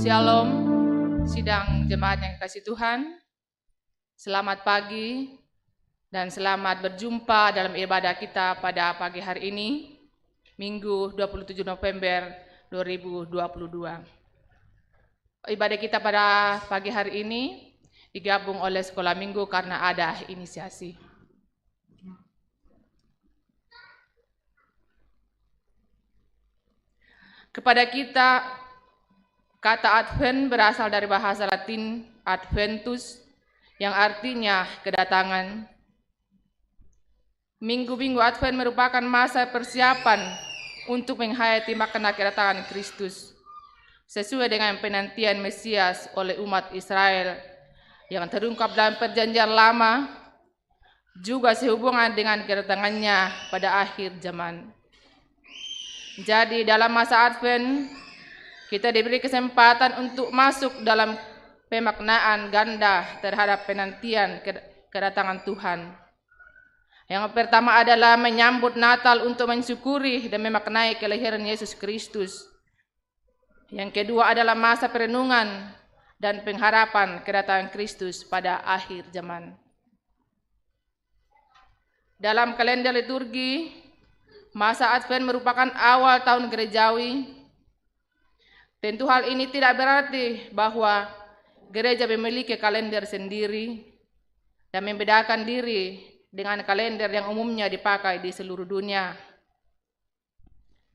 Shalom, sidang jemaat yang kasih Tuhan. Selamat pagi dan selamat berjumpa dalam ibadah kita pada pagi hari ini, Minggu 27 November 2022. Ibadah kita pada pagi hari ini digabung oleh sekolah minggu karena ada inisiasi. Kepada kita, kata Advent berasal dari bahasa Latin Adventus, yang artinya kedatangan. Minggu-minggu Advent merupakan masa persiapan untuk menghayati makna kedatangan Kristus, sesuai dengan penantian Mesias oleh umat Israel yang terungkap dalam perjanjian lama, juga sehubungan dengan kedatangannya pada akhir zaman. Jadi dalam masa Advent, kita diberi kesempatan untuk masuk dalam pemaknaan ganda terhadap penantian kedatangan Tuhan. Yang pertama adalah menyambut Natal untuk mensyukuri dan memaknai kelahiran Yesus Kristus. Yang kedua adalah masa perenungan dan pengharapan kedatangan Kristus pada akhir zaman. Dalam kalender liturgi, masa Advent merupakan awal tahun gerejawi. Tentu hal ini tidak berarti bahwa gereja memiliki kalender sendiri dan membedakan diri dengan kalender yang umumnya dipakai di seluruh dunia.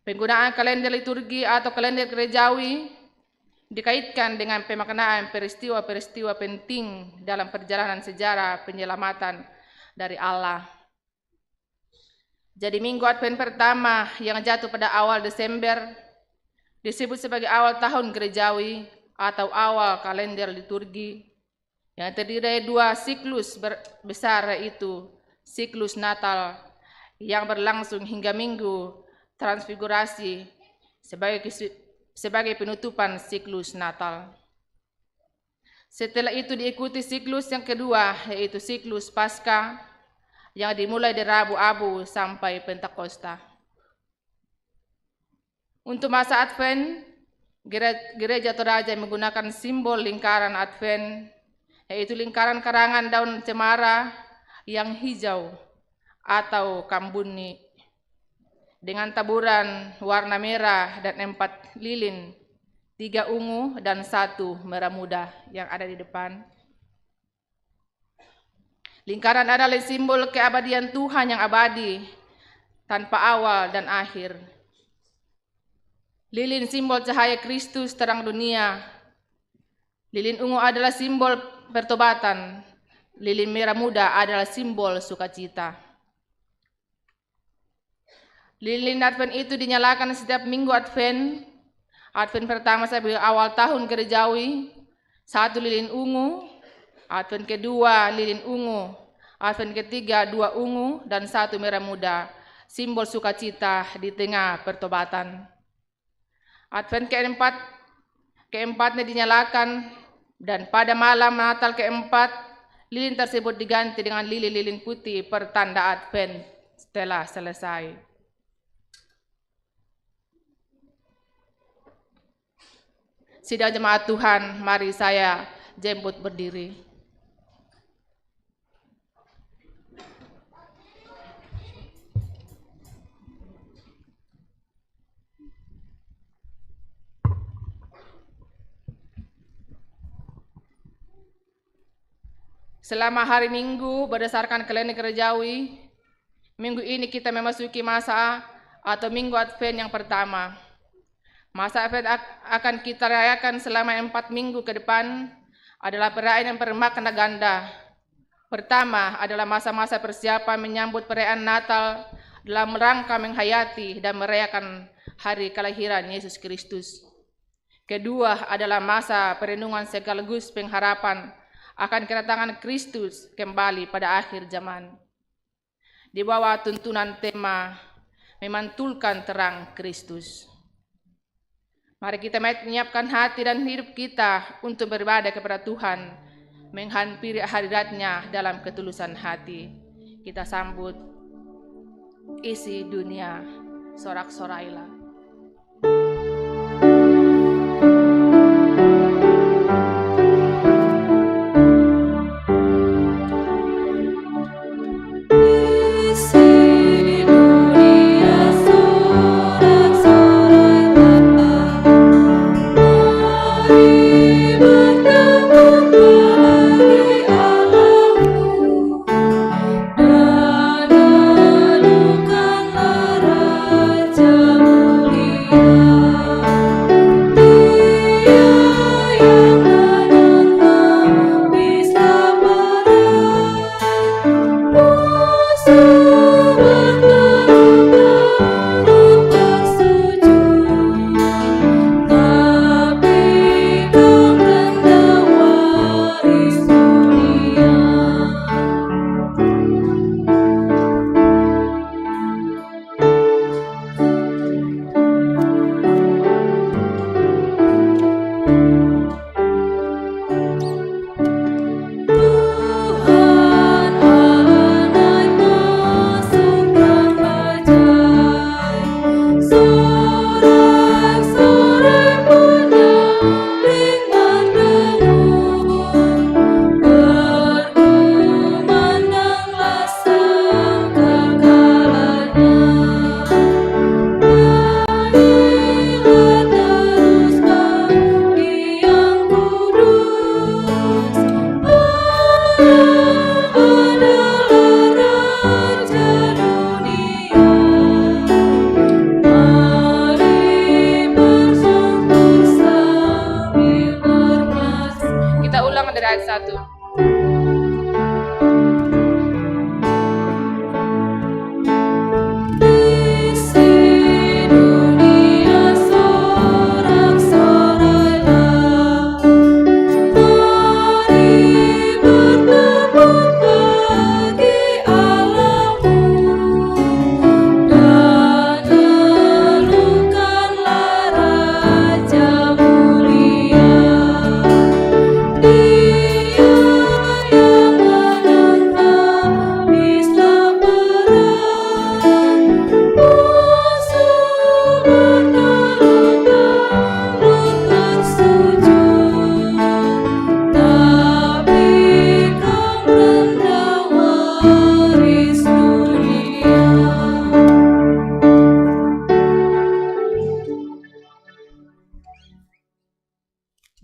Penggunaan kalender liturgi atau kalender gerejawi dikaitkan dengan pemaknaan peristiwa-peristiwa penting dalam perjalanan sejarah penyelamatan dari Allah. Jadi minggu Advent pertama yang jatuh pada awal Desember disebut sebagai awal tahun gerejawi atau awal kalender liturgi yang terdiri dari dua siklus besar, yaitu siklus Natal yang berlangsung hingga minggu transfigurasi sebagai penutupan siklus Natal. Setelah itu diikuti siklus yang kedua, yaitu siklus Paskah yang dimulai dari Rabu Abu sampai Pentakosta. Untuk masa Advent, gereja Toraja menggunakan simbol lingkaran Advent, yaitu lingkaran karangan daun cemara yang hijau atau kambuni dengan taburan warna merah dan 4 lilin, 3 ungu dan 1 merah muda yang ada di depan. Lingkaran adalah simbol keabadian Tuhan yang abadi, tanpa awal dan akhir. Lilin simbol cahaya Kristus terang dunia. Lilin ungu adalah simbol pertobatan. Lilin merah muda adalah simbol sukacita. Lilin Advent itu dinyalakan setiap minggu Advent. Advent pertama sebagai awal tahun gerejawi, 1 lilin ungu. Advent kedua lilin ungu, Advent ketiga 2 ungu dan 1 merah muda, simbol sukacita di tengah pertobatan. Advent keempatnya dinyalakan, dan pada malam Natal keempat, lilin tersebut diganti dengan lilin-lilin putih pertanda Advent setelah selesai. Sidang jemaat Tuhan, mari saya jemput berdiri. Selama hari Minggu berdasarkan kalender gerejawi, minggu ini kita memasuki masa atau minggu Advent yang pertama. Masa Advent akan kita rayakan selama 4 minggu ke depan adalah perayaan yang bermakna ganda. Pertama adalah masa-masa persiapan menyambut perayaan Natal dalam rangka menghayati dan merayakan hari kelahiran Yesus Kristus. Kedua adalah masa perenungan sekaligus pengharapan akan kedatangan Kristus kembali pada akhir zaman. Di bawah tuntunan tema memantulkan terang Kristus. Mari kita menyiapkan hati dan hidup kita untuk beribadah kepada Tuhan, menghampiri hadirat-Nya dalam ketulusan hati. Kita sambut isi dunia sorak-sorailah.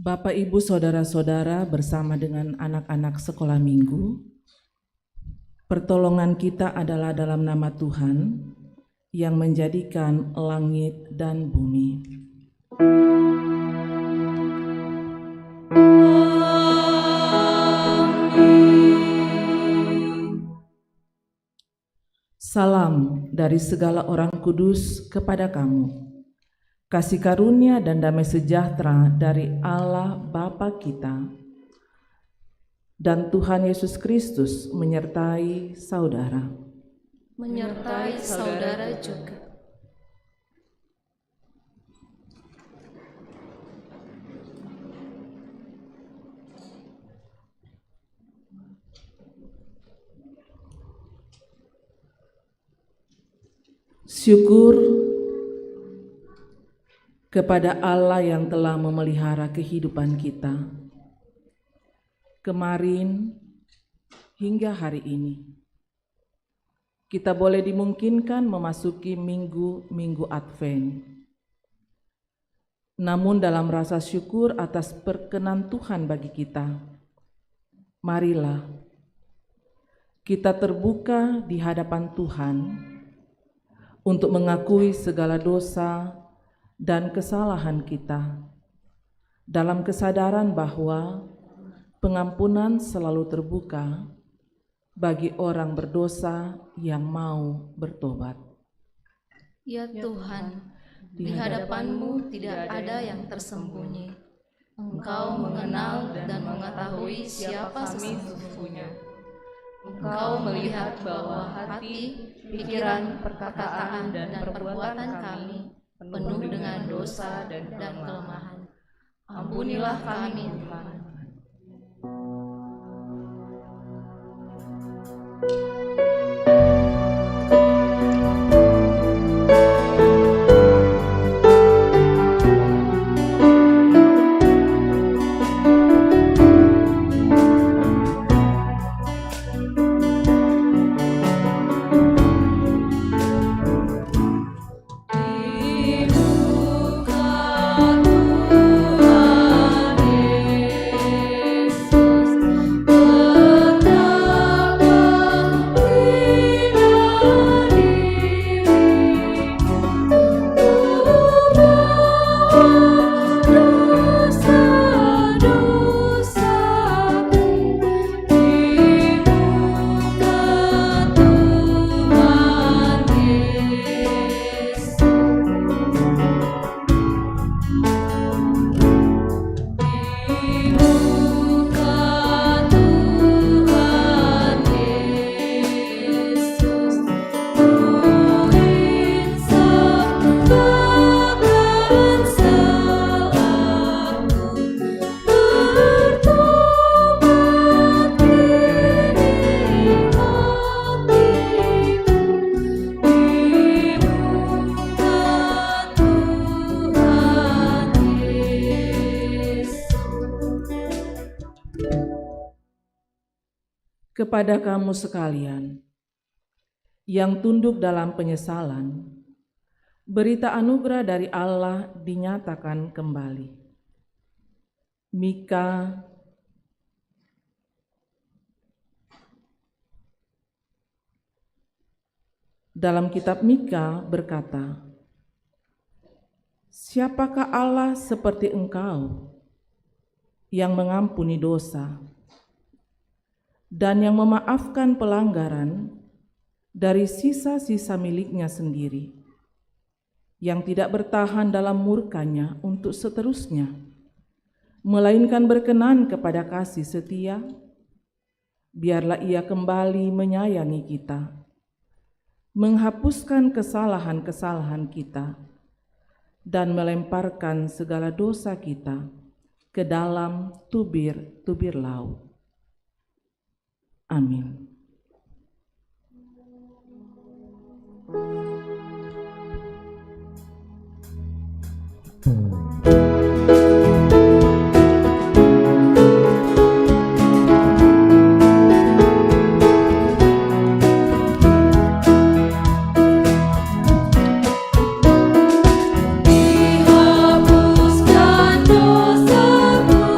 Bapak, Ibu, Saudara-saudara bersama dengan anak-anak sekolah minggu, pertolongan kita adalah dalam nama Tuhan yang menjadikan langit dan bumi. Salam dari segala orang kudus kepada kamu. Kasih karunia dan damai sejahtera dari Allah Bapa kita dan Tuhan Yesus Kristus menyertai saudara. Menyertai saudara juga. Syukur kepada Allah yang telah memelihara kehidupan kita kemarin hingga hari ini. Kita boleh dimungkinkan memasuki minggu Advent. Namun dalam rasa syukur atas perkenan Tuhan bagi kita, marilah kita terbuka di hadapan Tuhan untuk mengakui segala dosa dan kesalahan kita, dalam kesadaran bahwa pengampunan selalu terbuka bagi orang berdosa yang mau bertobat. Ya Tuhan, di hadapan-Mu tidak ada yang tersembunyi. Engkau mengenal dan mengetahui siapa sesungguhnya. Engkau melihat bahwa hati, pikiran, perkataan, dan perbuatan kami penuh dengan dosa dan kelemahan. Ampunilah kami, Tuhan. Kepada kamu sekalian yang tunduk dalam penyesalan, berita anugerah dari Allah dinyatakan kembali. Mika dalam kitab Mika berkata, "Siapakah Allah seperti engkau yang mengampuni dosa dan yang memaafkan pelanggaran dari sisa-sisa miliknya sendiri, yang tidak bertahan dalam murkanya untuk seterusnya, melainkan berkenan kepada kasih setia? Biarlah Ia kembali menyayangi kita, menghapuskan kesalahan-kesalahan kita, dan melemparkan segala dosa kita ke dalam tubir-tubir laut." Amin. Dihapuskan dosaku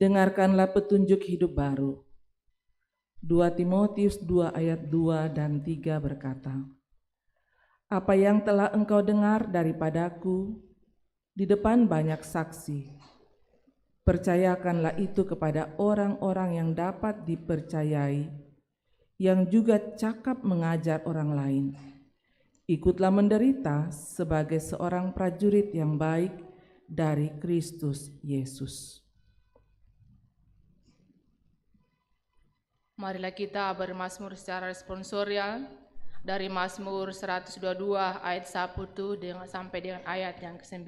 Dengarkanlah petunjuk hidup baru. 2 Timotius 2 ayat 2 dan 3 berkata, apa yang telah engkau dengar daripadaku di depan banyak saksi, percayakanlah itu kepada orang-orang yang dapat dipercayai, yang juga cakap mengajar orang lain. Ikutlah menderita sebagai seorang prajurit yang baik dari Kristus Yesus. Marilah kita bermazmur secara responsorial dari Mazmur 122 ayat 1 sampai dengan ayat yang ke-9.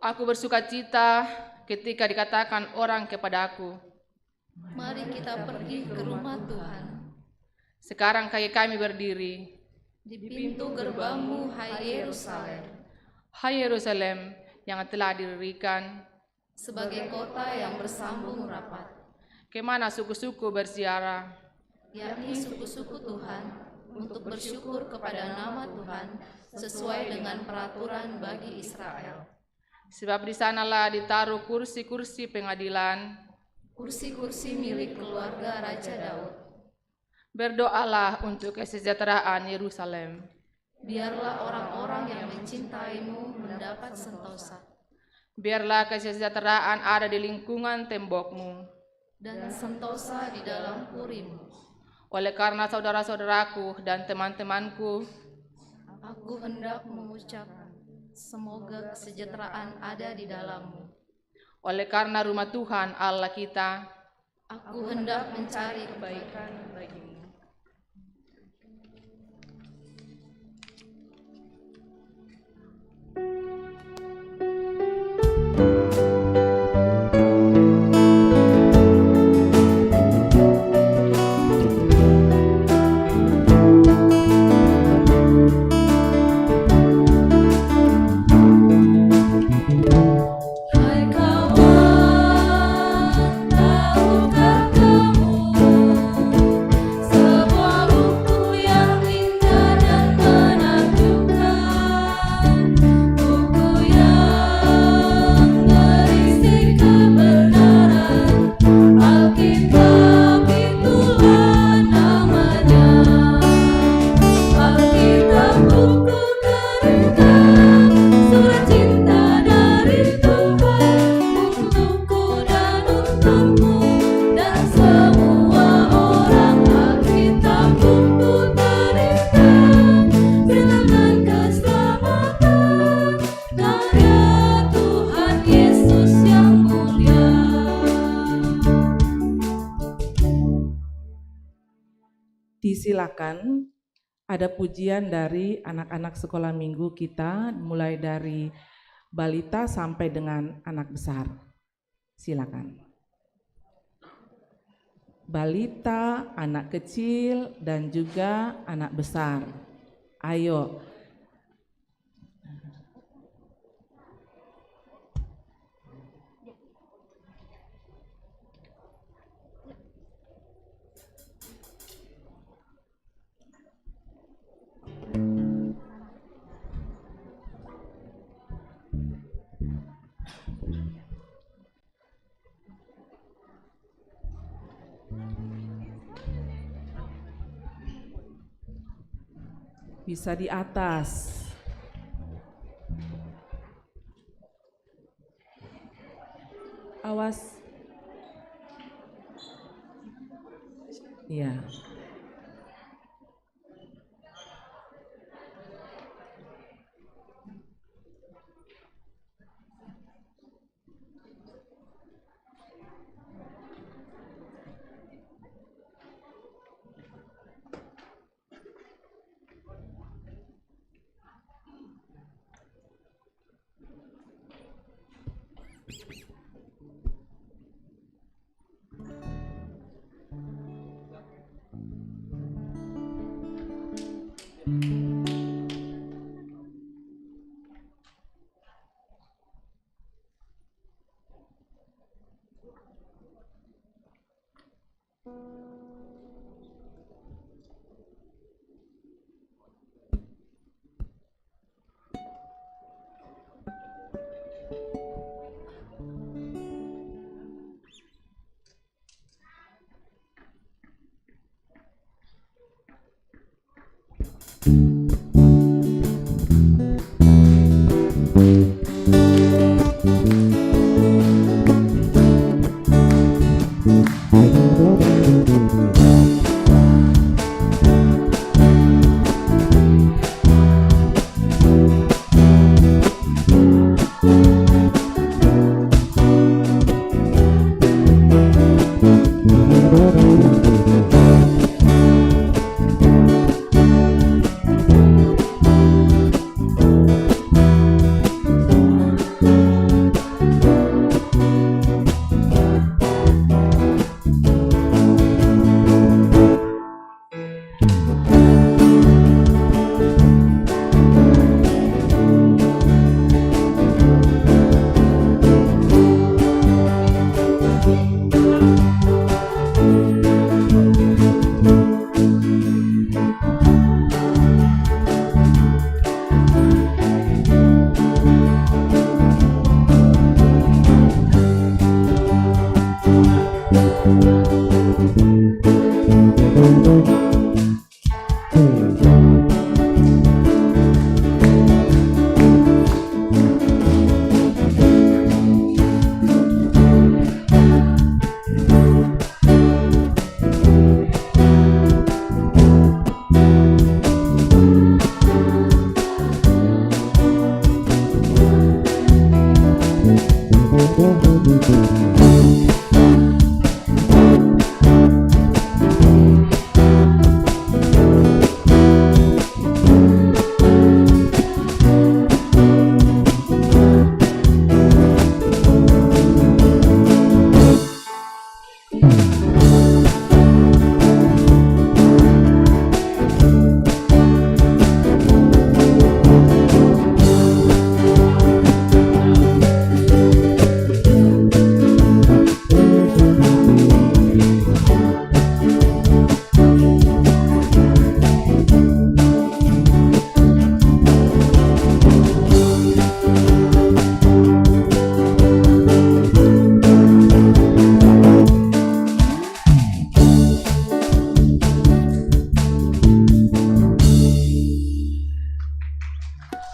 Aku bersuka cita ketika dikatakan orang kepadaku, Mari kita pergi ke rumah Tuhan. sekarang kaki kami berdiri Di pintu gerbangmu, hai Yerusalem, hai Yerusalem yang telah didirikan, sebagai kota yang bersambung rapat, kemana suku-suku berziarah. yakni suku-suku Tuhan, untuk bersyukur kepada nama Tuhan sesuai dengan peraturan bagi Israel. Sebab di sanalah ditaruh kursi-kursi pengadilan, Kursi-kursi milik keluarga Raja Daud. berdoalah untuk kesejahteraan Yerusalem. Biarlah orang-orang yang mencintaimu mendapat sentosa, Biarlah kesejahteraan ada di lingkungan tembokmu. dan sentosa di dalam purimu. Oleh karena saudara-saudaraku dan teman-temanku, Aku hendak mengucap, semoga kesejahteraan ada di dalammu. oleh karena rumah Tuhan Allah kita, Aku hendak mencari kebaikan bagimu. Hai kawan, tahukah kamu sebuah buku yang indah dan menakjubkan, buku yang berisi kebenaran, Alkitab itulah namanya. Alkitab buku terindah, surat cinta dari Tuhan untukku dan untukmu dan semua orang. Alkitab buku terindah, bilangan keselamatan, karya Tuhan Yesus yang mulia. Disilakan, ada pujian dari anak-anak sekolah minggu kita, mulai dari balita sampai dengan anak besar. Silakan. Balita, anak kecil, dan juga anak besar. Ayo. Bisa di atas. Awas. Ya.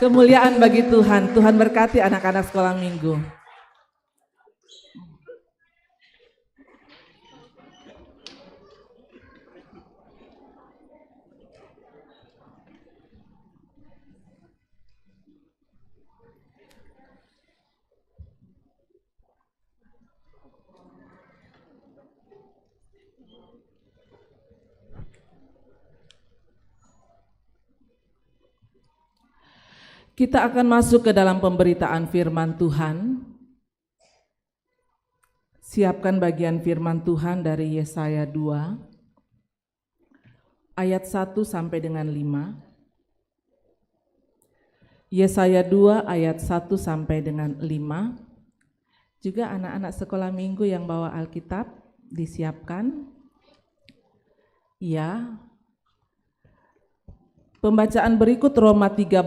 Kemuliaan bagi Tuhan. Tuhan berkati anak-anak sekolah minggu. Kita akan masuk ke dalam pemberitaan firman Tuhan. Siapkan bagian firman Tuhan dari Yesaya 2, ayat 1 sampai dengan 5. Yesaya 2 ayat 1 sampai dengan 5. Juga anak-anak sekolah minggu yang bawa Alkitab disiapkan. Ya. Pembacaan berikut Roma 13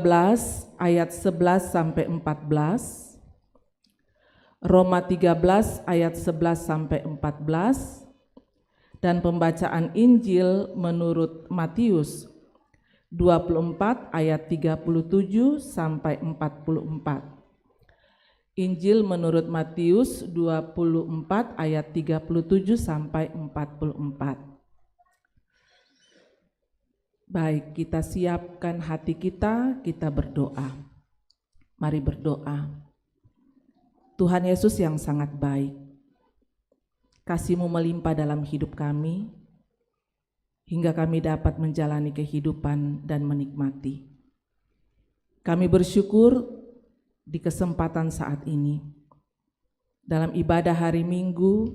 ayat 11 sampai 14. Roma 13 ayat 11 sampai 14. Dan pembacaan Injil menurut Matius 24 ayat 37 sampai 44. Injil menurut Matius 24 ayat 37 sampai 44. Baik, kita siapkan hati kita berdoa. Mari berdoa. Tuhan Yesus yang sangat baik, kasih-Mu melimpah dalam hidup kami, hingga kami dapat menjalani kehidupan dan menikmati. Kami bersyukur di kesempatan saat ini, dalam ibadah hari Minggu,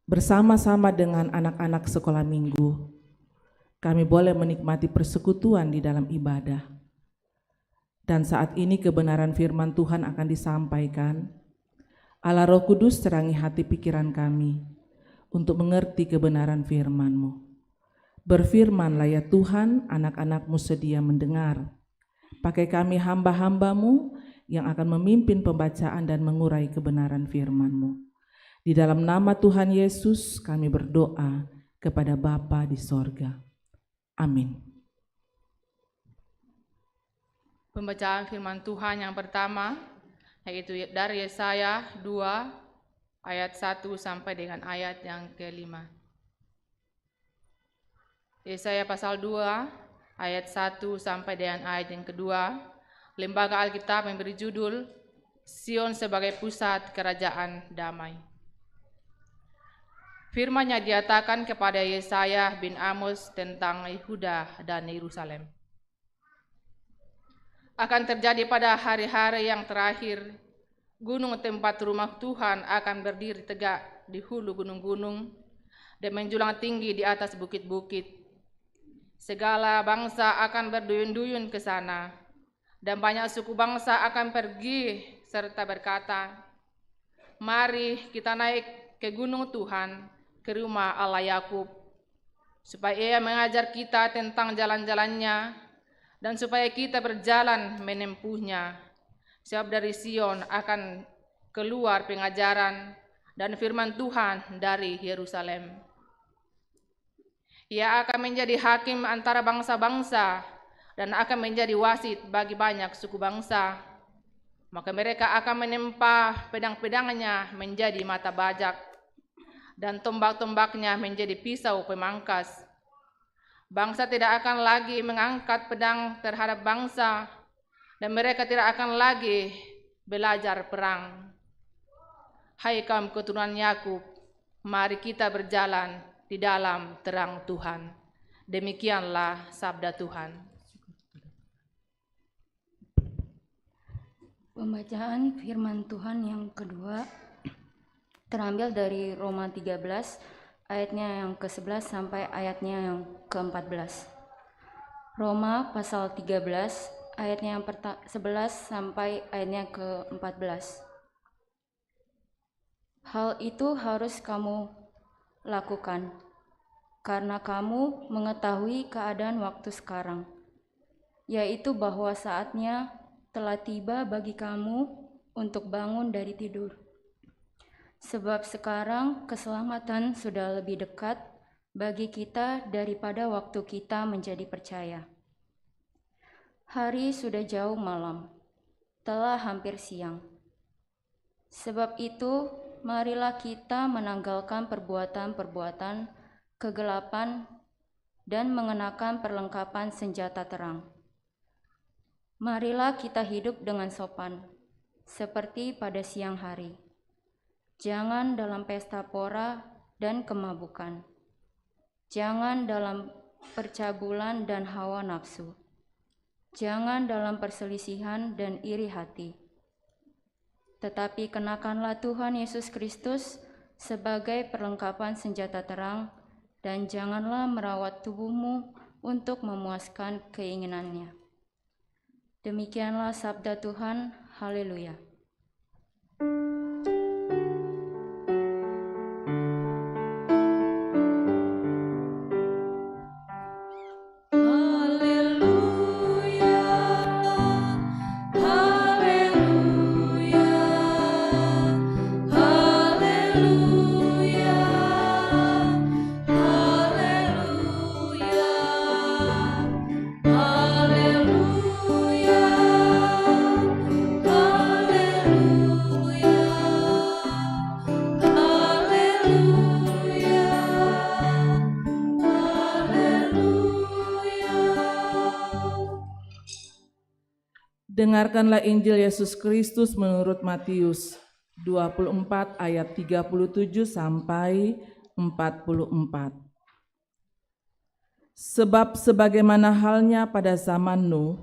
bersama-sama dengan anak-anak sekolah minggu, kami boleh menikmati persekutuan di dalam ibadah. Dan saat ini kebenaran firman Tuhan akan disampaikan. Allah Roh Kudus terangi hati pikiran kami untuk mengerti kebenaran firman-Mu. Berfirmanlah ya Tuhan, anak-anak-Mu sedia mendengar. Pakai kami hamba-hamba-Mu yang akan memimpin pembacaan dan mengurai kebenaran firman-Mu. Di dalam nama Tuhan Yesus kami berdoa kepada Bapa di sorga. Amin. Pembacaan firman Tuhan yang pertama, yaitu dari Yesaya 2 ayat 1 sampai dengan ayat yang ke-5. Yesaya pasal 2 ayat 1 sampai dengan ayat yang kedua. Lembaga Alkitab memberi judul Sion sebagai pusat kerajaan damai. Firman-Nya dinyatakan kepada Yesaya bin Amos tentang Yehuda dan Yerusalem. akan terjadi pada hari-hari yang terakhir. Gunung tempat rumah Tuhan akan berdiri tegak di hulu gunung-gunung dan menjulang tinggi di atas bukit-bukit. Segala bangsa akan berduyun-duyun ke sana, dan banyak suku bangsa akan pergi serta berkata, "Mari kita naik ke gunung Tuhan, ke rumah Allah Yakub, supaya Ia mengajar kita tentang jalan-jalannya, dan supaya kita berjalan menempuhnya. Sebab dari Sion akan keluar pengajaran dan firman Tuhan dari Yerusalem. Ia akan menjadi hakim antara bangsa-bangsa dan akan menjadi wasit bagi banyak suku bangsa. Maka mereka akan menempa pedang-pedangnya menjadi mata bajak dan tombak-tombaknya menjadi pisau pemangkas. Bangsa tidak akan lagi mengangkat pedang terhadap bangsa, dan mereka tidak akan lagi belajar perang. Hai kaum keturunan Yakub, mari kita berjalan di dalam terang Tuhan." Demikianlah sabda Tuhan. Pembacaan firman Tuhan yang kedua terambil dari Roma 13 ayatnya yang ke-11 sampai ayatnya yang ke-14. Roma pasal 13 ayatnya yang 11 sampai ayatnya ke-14. Hal itu harus kamu lakukan, karena kamu mengetahui keadaan waktu sekarang, yaitu bahwa saatnya telah tiba bagi kamu untuk bangun dari tidur. Sebab sekarang keselamatan sudah lebih dekat bagi kita daripada waktu kita menjadi percaya. Hari sudah jauh malam, telah hampir siang. Sebab itu, marilah kita menanggalkan perbuatan-perbuatan kegelapan dan mengenakan perlengkapan senjata terang. Marilah kita hidup dengan sopan, seperti pada siang hari. Jangan dalam pesta pora dan kemabukan. Jangan dalam percabulan dan hawa nafsu. Jangan dalam perselisihan dan iri hati. Tetapi kenakanlah Tuhan Yesus Kristus sebagai perlengkapan senjata terang, dan janganlah merawat tubuhmu untuk memuaskan keinginannya. Demikianlah sabda Tuhan. Haleluya. Dengarkanlah Injil Yesus Kristus menurut Matius 24 ayat 37 sampai 44. Sebab sebagaimana halnya pada zaman Nuh,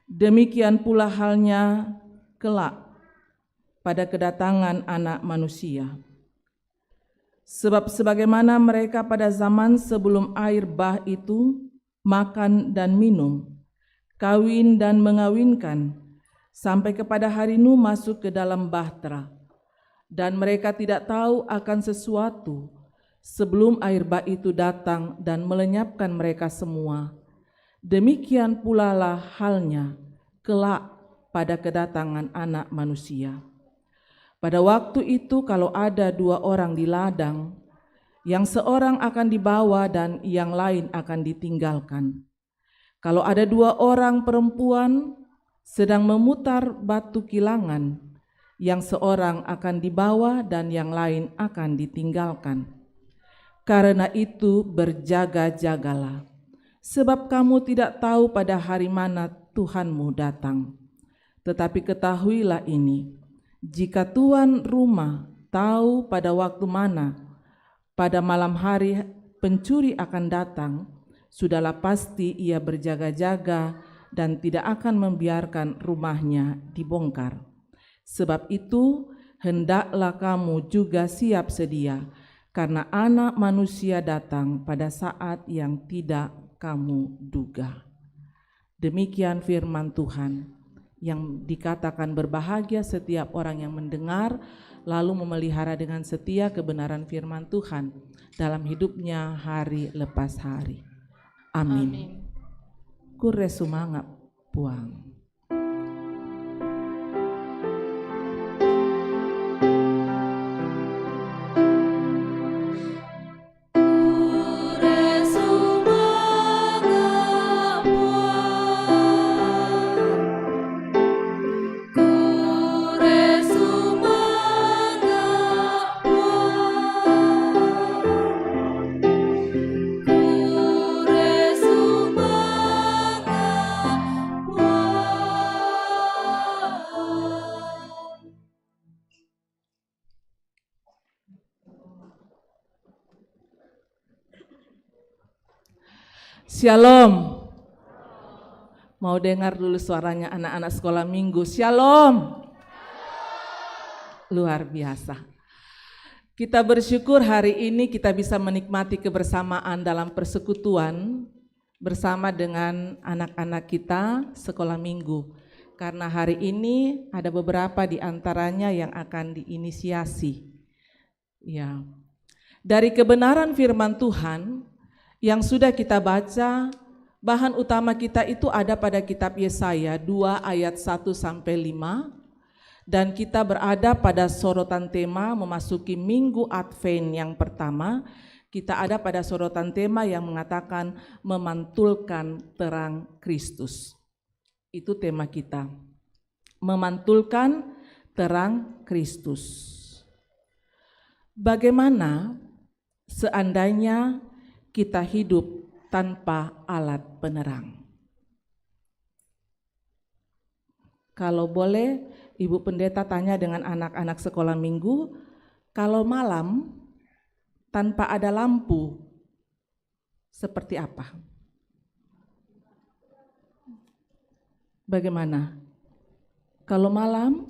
demikian pula halnya kelak pada kedatangan Anak Manusia. Sebab sebagaimana mereka pada zaman sebelum air bah itu makan dan minum, kawin dan mengawinkan, sampai kepada hari Nuh masuk ke dalam bahtera, dan mereka tidak tahu akan sesuatu sebelum air bah itu datang dan melenyapkan mereka semua. Demikian pula lah halnya kelak pada kedatangan Anak Manusia. Pada waktu itu kalau ada 2 orang di ladang, yang seorang akan dibawa dan yang lain akan ditinggalkan. Kalau ada 2 orang perempuan sedang memutar batu kilangan, yang seorang akan dibawa dan yang lain akan ditinggalkan. Karena itu berjaga-jagalah, sebab kamu tidak tahu pada hari mana Tuhanmu datang. Tetapi ketahuilah ini, jika tuan rumah tahu pada waktu mana pada malam hari pencuri akan datang, sudahlah pasti ia berjaga-jaga dan tidak akan membiarkan rumahnya dibongkar. Sebab itu, hendaklah kamu juga siap sedia, karena Anak Manusia datang pada saat yang tidak kamu duga. Demikian firman Tuhan, yang dikatakan berbahagia setiap orang yang mendengar, lalu memelihara dengan setia kebenaran firman Tuhan dalam hidupnya hari lepas hari. Amin. Kure sumangap puang. Shalom. Mau dengar dulu suaranya anak-anak sekolah minggu. Shalom. Luar biasa. Kita bersyukur hari ini kita bisa menikmati kebersamaan dalam persekutuan bersama dengan anak-anak kita sekolah minggu. Karena hari ini ada beberapa di antaranya yang akan diinisiasi. Ya. Dari kebenaran firman Tuhan yang sudah kita baca, bahan utama kita itu ada pada kitab Yesaya 2 ayat 1-5, dan kita berada pada sorotan tema memasuki Minggu Advent yang pertama. Kita ada pada sorotan tema yang mengatakan memantulkan terang Kristus. Itu tema kita, memantulkan terang Kristus. Bagaimana seandainya kita hidup tanpa alat penerang? Kalau boleh, Ibu Pendeta tanya dengan anak-anak sekolah minggu, kalau malam tanpa ada lampu, seperti apa? Bagaimana? Kalau malam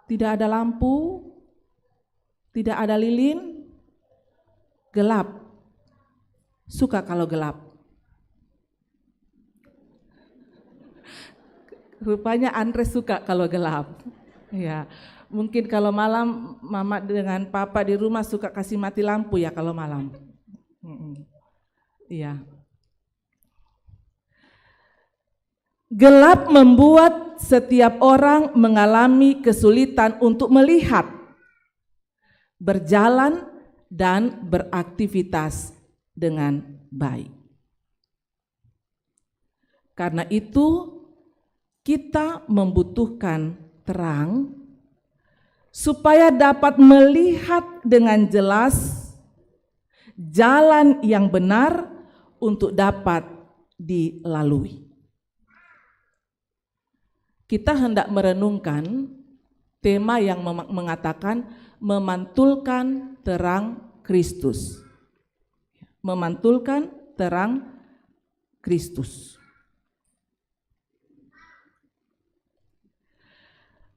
tidak ada lampu, tidak ada lilin, gelap. Suka kalau gelap? Rupanya Andre suka kalau gelap. Ya, mungkin kalau malam mama dengan papa di rumah suka kasih mati lampu ya kalau malam. Iya. Gelap membuat setiap orang mengalami kesulitan untuk melihat, berjalan, dan beraktivitas dengan baik. Karena itu kita membutuhkan terang supaya dapat melihat dengan jelas jalan yang benar untuk dapat dilalui. Kita hendak merenungkan tema yang mengatakan memantulkan terang Kristus. Memantulkan terang Kristus.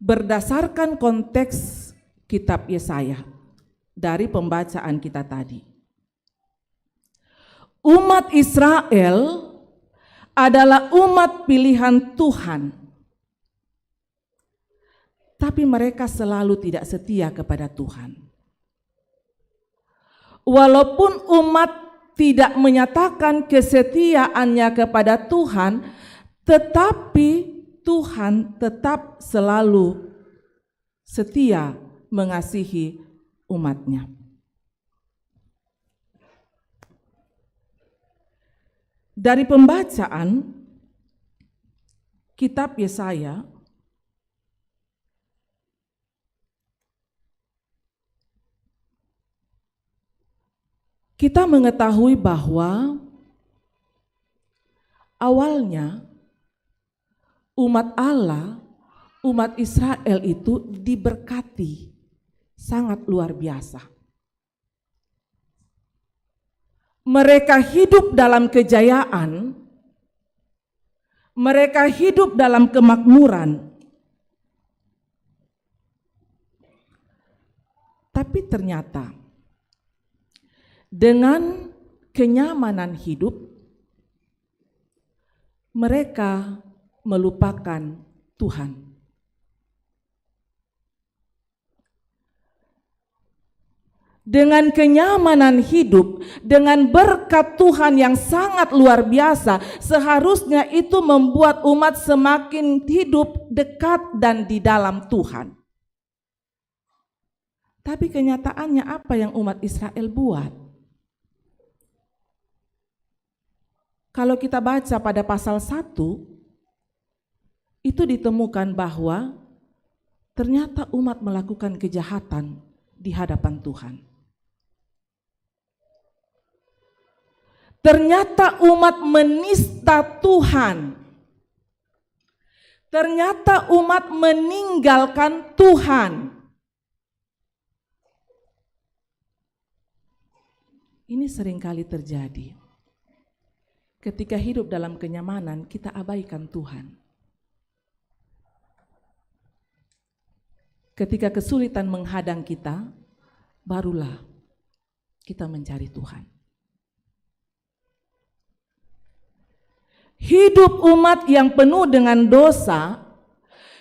Berdasarkan konteks kitab Yesaya dari pembacaan kita tadi, umat Israel adalah umat pilihan Tuhan, tapi mereka selalu tidak setia kepada Tuhan. Walaupun umat tidak menyatakan kesetiaannya kepada Tuhan, tetapi Tuhan tetap selalu setia mengasihi umatnya. Dari pembacaan kitab Yesaya, kita mengetahui bahwa awalnya umat Allah, umat Israel itu diberkati sangat luar biasa. Mereka hidup dalam kejayaan, Mereka hidup dalam kemakmuran. Tapi ternyata dengan kenyamanan hidup, mereka melupakan Tuhan. Dengan kenyamanan hidup, dengan berkat Tuhan yang sangat luar biasa, seharusnya itu membuat umat semakin hidup dekat dan di dalam Tuhan. Tapi kenyataannya apa yang umat Israel buat? Kalau kita baca pada pasal 1, itu ditemukan bahwa ternyata umat melakukan kejahatan di hadapan Tuhan. Ternyata umat menista Tuhan. Ternyata umat meninggalkan Tuhan. Ini seringkali terjadi. Ketika hidup dalam kenyamanan, kita abaikan Tuhan. Ketika kesulitan menghadang kita, barulah kita mencari Tuhan. Hidup umat yang penuh dengan dosa,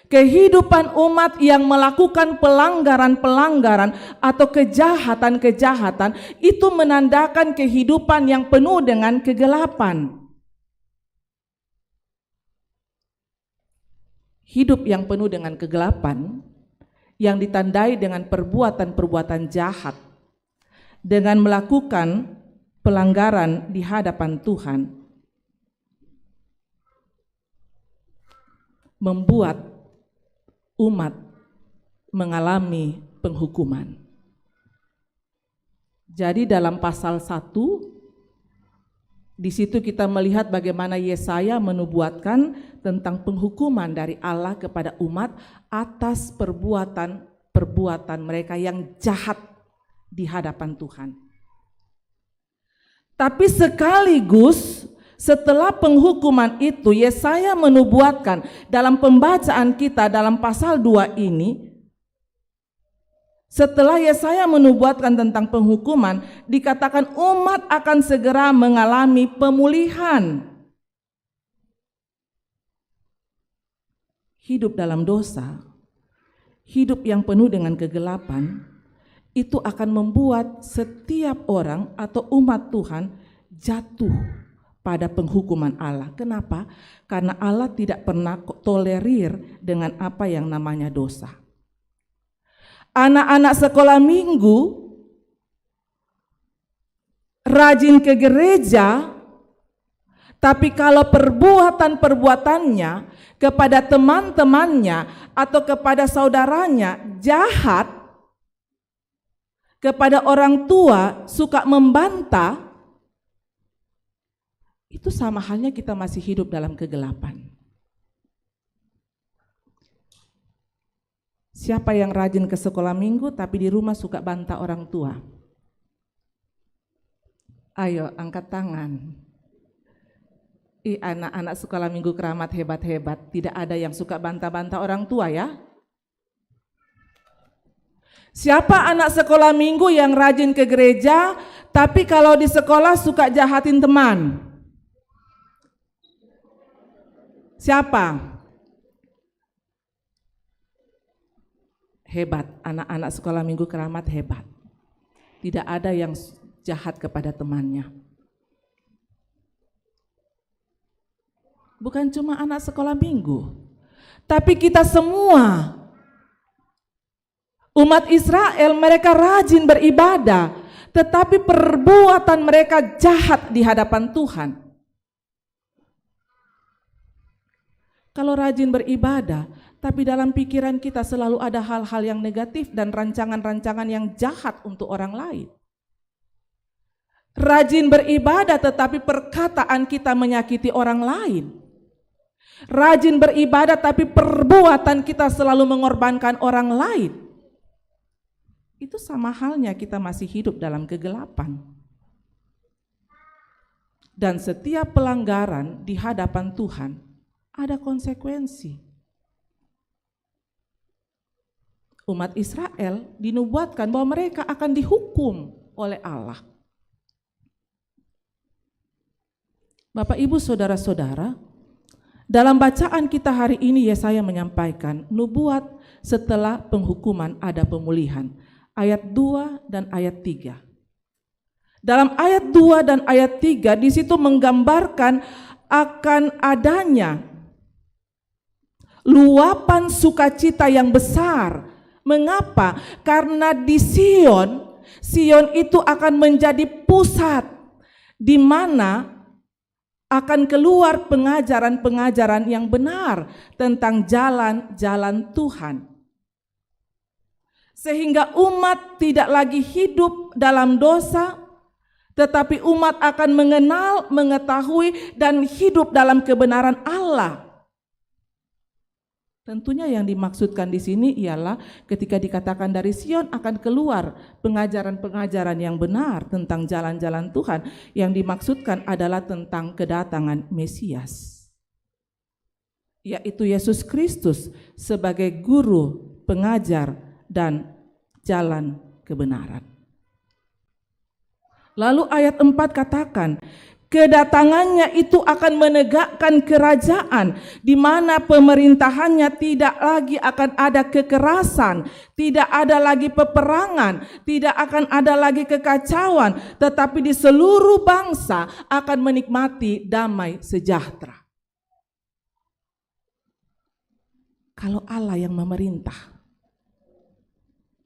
kehidupan umat yang melakukan pelanggaran-pelanggaran atau kejahatan-kejahatan, itu menandakan kehidupan yang penuh dengan kegelapan. Hidup yang penuh dengan kegelapan, yang ditandai dengan perbuatan-perbuatan jahat, dengan melakukan pelanggaran di hadapan Tuhan, membuat umat mengalami penghukuman. Jadi dalam pasal 1, di situ kita melihat bagaimana Yesaya menubuatkan tentang penghukuman dari Allah kepada umat atas perbuatan mereka yang jahat di hadapan Tuhan. Tapi sekaligus setelah penghukuman itu, Yesaya menubuatkan dalam pembacaan kita dalam pasal 2 ini, setelah Yesaya menubuatkan tentang penghukuman, dikatakan umat akan segera mengalami pemulihan. Hidup dalam dosa, hidup yang penuh dengan kegelapan, itu akan membuat setiap orang atau umat Tuhan jatuh pada penghukuman Allah. Kenapa? Karena Allah tidak pernah tolerir dengan apa yang namanya dosa. Anak-anak sekolah minggu rajin ke gereja, tapi kalau perbuatan-perbuatannya kepada teman-temannya atau kepada saudaranya jahat, kepada orang tua suka membantah, itu sama halnya kita masih hidup dalam kegelapan. Siapa yang rajin ke sekolah minggu tapi di rumah suka bantah orang tua? Ayo angkat tangan. Anak-anak sekolah minggu Keramat hebat-hebat, tidak ada yang suka bantah-bantah orang tua ya? Siapa anak sekolah minggu yang rajin ke gereja tapi kalau di sekolah suka jahatin teman? Siapa? Hebat, anak-anak sekolah minggu Keramat hebat. Tidak ada yang jahat kepada temannya. Bukan cuma anak sekolah minggu, tapi kita semua. Umat Israel mereka rajin beribadah, tetapi perbuatan mereka jahat di hadapan Tuhan. Kalau rajin beribadah, tapi dalam pikiran kita selalu ada hal-hal yang negatif dan rancangan-rancangan yang jahat untuk orang lain. Rajin beribadah tetapi perkataan kita menyakiti orang lain. Rajin beribadah tapi perbuatan kita selalu mengorbankan orang lain. Itu sama halnya kita masih hidup dalam kegelapan. Dan setiap pelanggaran di hadapan Tuhan ada konsekuensi. Umat Israel dinubuatkan bahwa mereka akan dihukum oleh Allah. Bapak, Ibu, saudara-saudara, dalam bacaan kita hari ini Yesaya menyampaikan nubuat setelah penghukuman ada pemulihan. Ayat 2 dan ayat 3. Dalam ayat 2 dan ayat 3 di situ menggambarkan akan adanya luapan sukacita yang besar. Mengapa? Karena di Sion itu akan menjadi pusat di mana akan keluar pengajaran-pengajaran yang benar tentang jalan-jalan Tuhan. Sehingga umat tidak lagi hidup dalam dosa, tetapi umat akan mengenal, mengetahui, dan hidup dalam kebenaran Allah. Tentunya yang dimaksudkan di sini ialah ketika dikatakan dari Sion akan keluar pengajaran-pengajaran yang benar tentang jalan-jalan Tuhan, yang dimaksudkan adalah tentang kedatangan Mesias, yaitu Yesus Kristus sebagai guru, pengajar, dan jalan kebenaran. Lalu ayat 4 katakan, kedatangannya itu akan menegakkan kerajaan di mana pemerintahannya tidak lagi akan ada kekerasan, tidak ada lagi peperangan, tidak akan ada lagi kekacauan, tetapi di seluruh bangsa akan menikmati damai sejahtera. Kalau Allah yang memerintah,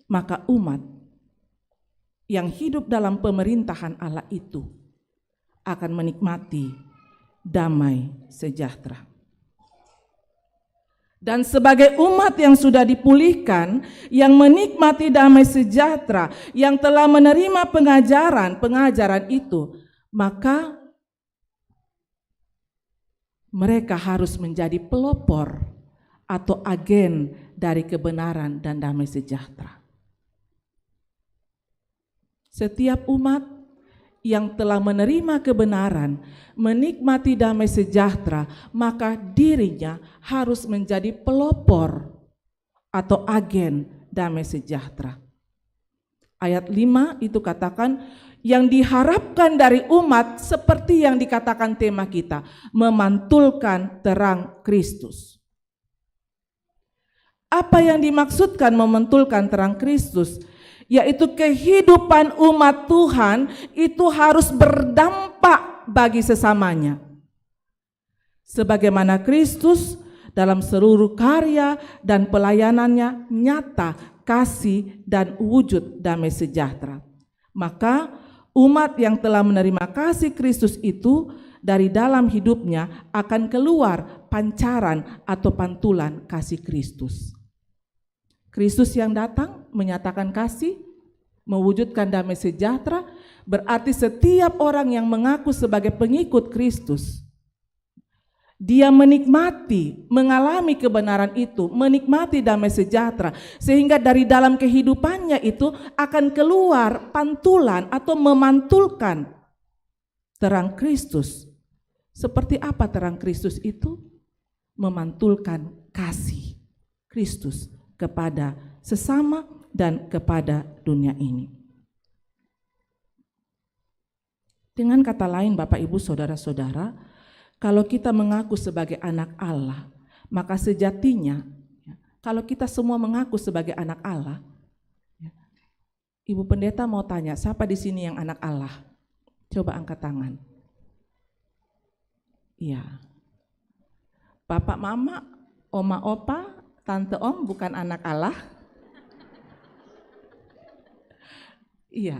maka umat yang hidup dalam pemerintahan Allah itu akan menikmati damai sejahtera. Dan sebagai umat yang sudah dipulihkan, yang menikmati damai sejahtera, yang telah menerima pengajaran itu, maka mereka harus menjadi pelopor atau agen dari kebenaran dan damai sejahtera. Setiap umat yang telah menerima kebenaran, menikmati damai sejahtera, maka dirinya harus menjadi pelopor atau agen damai sejahtera. Ayat 5 itu katakan, yang diharapkan dari umat seperti yang dikatakan tema kita, memantulkan terang Kristus. Apa yang dimaksudkan memantulkan terang Kristus? Yaitu kehidupan umat Tuhan itu harus berdampak bagi sesamanya. Sebagaimana Kristus dalam seluruh karya dan pelayanannya nyata kasih dan wujud damai sejahtera. Maka umat yang telah menerima kasih Kristus itu dari dalam hidupnya akan keluar pancaran atau pantulan kasih Kristus. Kristus yang datang menyatakan kasih, mewujudkan damai sejahtera, berarti setiap orang yang mengaku sebagai pengikut Kristus, dia menikmati, mengalami kebenaran itu, menikmati damai sejahtera, sehingga dari dalam kehidupannya itu akan keluar pantulan atau memantulkan terang Kristus. Seperti apa terang Kristus itu? Memantulkan kasih Kristus kepada sesama dan kepada dunia ini. Dengan kata lain, Bapak, Ibu, saudara-saudara, kalau kita mengaku sebagai anak Allah, maka sejatinya kalau kita semua mengaku sebagai anak Allah, Ibu Pendeta mau tanya, siapa di sini yang anak Allah? Coba angkat tangan. Iya. Bapak, mama, oma, opa, tante, om bukan anak Allah? Iya.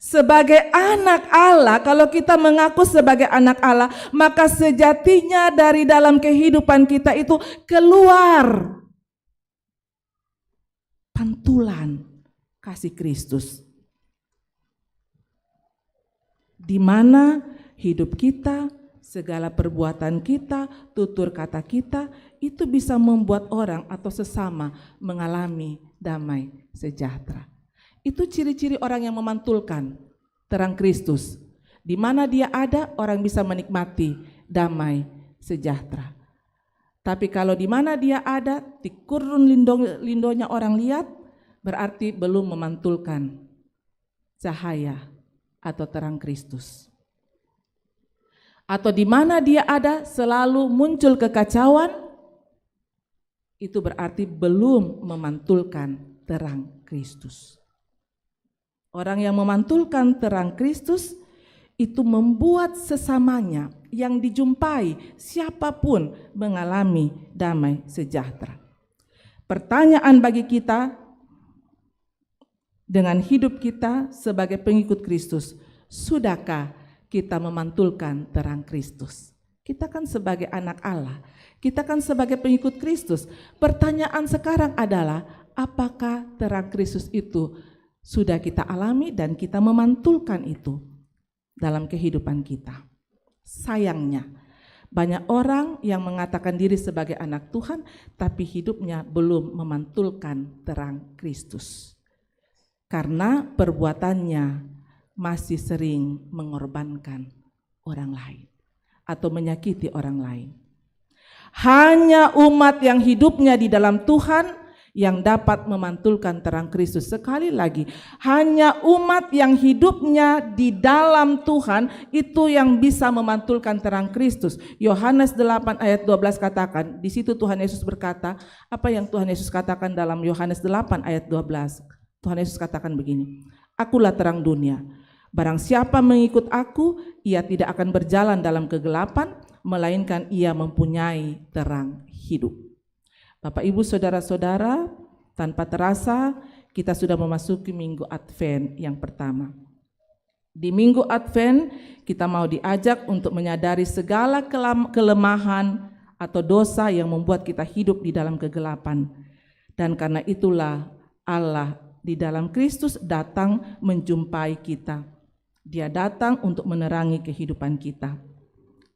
Sebagai anak Allah, kalau kita mengaku sebagai anak Allah, maka sejatinya dari dalam kehidupan kita itu keluar pantulan kasih Kristus. Di mana hidup kita, segala perbuatan kita, tutur kata kita, itu bisa membuat orang atau sesama mengalami damai sejahtera. Itu ciri-ciri orang yang memantulkan terang Kristus. Di mana dia ada, orang bisa menikmati damai sejahtera. Tapi kalau di mana dia ada, tikurun lindonya orang lihat, berarti belum memantulkan cahaya atau terang Kristus. Atau di mana dia ada selalu muncul kekacauan, itu berarti belum memantulkan terang Kristus. Orang yang memantulkan terang Kristus itu membuat sesamanya yang dijumpai siapapun mengalami damai sejahtera. Pertanyaan bagi kita dengan hidup kita sebagai pengikut Kristus, sudahkah kita memantulkan terang Kristus? Kita kan sebagai anak Allah, kita kan sebagai pengikut Kristus. Pertanyaan sekarang adalah, apakah terang Kristus itu sudah kita alami dan kita memantulkan itu dalam kehidupan kita? Sayangnya, banyak orang yang mengatakan diri sebagai anak Tuhan, tapi hidupnya belum memantulkan terang Kristus. Karena perbuatannya masih sering mengorbankan orang lain atau menyakiti orang lain. Hanya umat yang hidupnya di dalam Tuhan yang dapat memantulkan terang Kristus. Sekali lagi, hanya umat yang hidupnya di dalam Tuhan itu yang bisa memantulkan terang Kristus. Yohanes 8 ayat 12 katakan, di situ Tuhan Yesus berkata, apa yang Tuhan Yesus katakan dalam Yohanes 8 ayat 12? Tuhan Yesus katakan begini, akulah terang dunia. Barang siapa mengikut aku, ia tidak akan berjalan dalam kegelapan, melainkan ia mempunyai terang hidup. Bapak, Ibu, saudara-saudara, tanpa terasa kita sudah memasuki Minggu Advent yang pertama. Di Minggu Advent kita mau diajak untuk menyadari segala kelemahan atau dosa yang membuat kita hidup di dalam kegelapan. Dan karena itulah Allah di dalam Kristus datang menjumpai kita. Dia datang untuk menerangi kehidupan kita.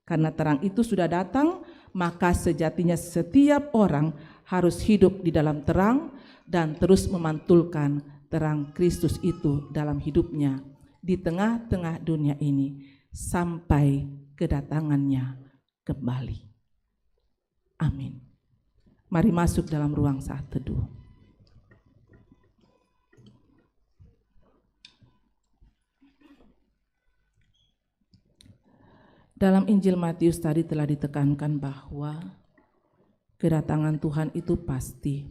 Karena terang itu sudah datang, maka sejatinya setiap orang harus hidup di dalam terang dan terus memantulkan terang Kristus itu dalam hidupnya di tengah-tengah dunia ini sampai kedatangannya kembali. Amin. Mari masuk dalam ruang saat teduh. Dalam Injil Matius tadi telah ditekankan bahwa kedatangan Tuhan itu pasti.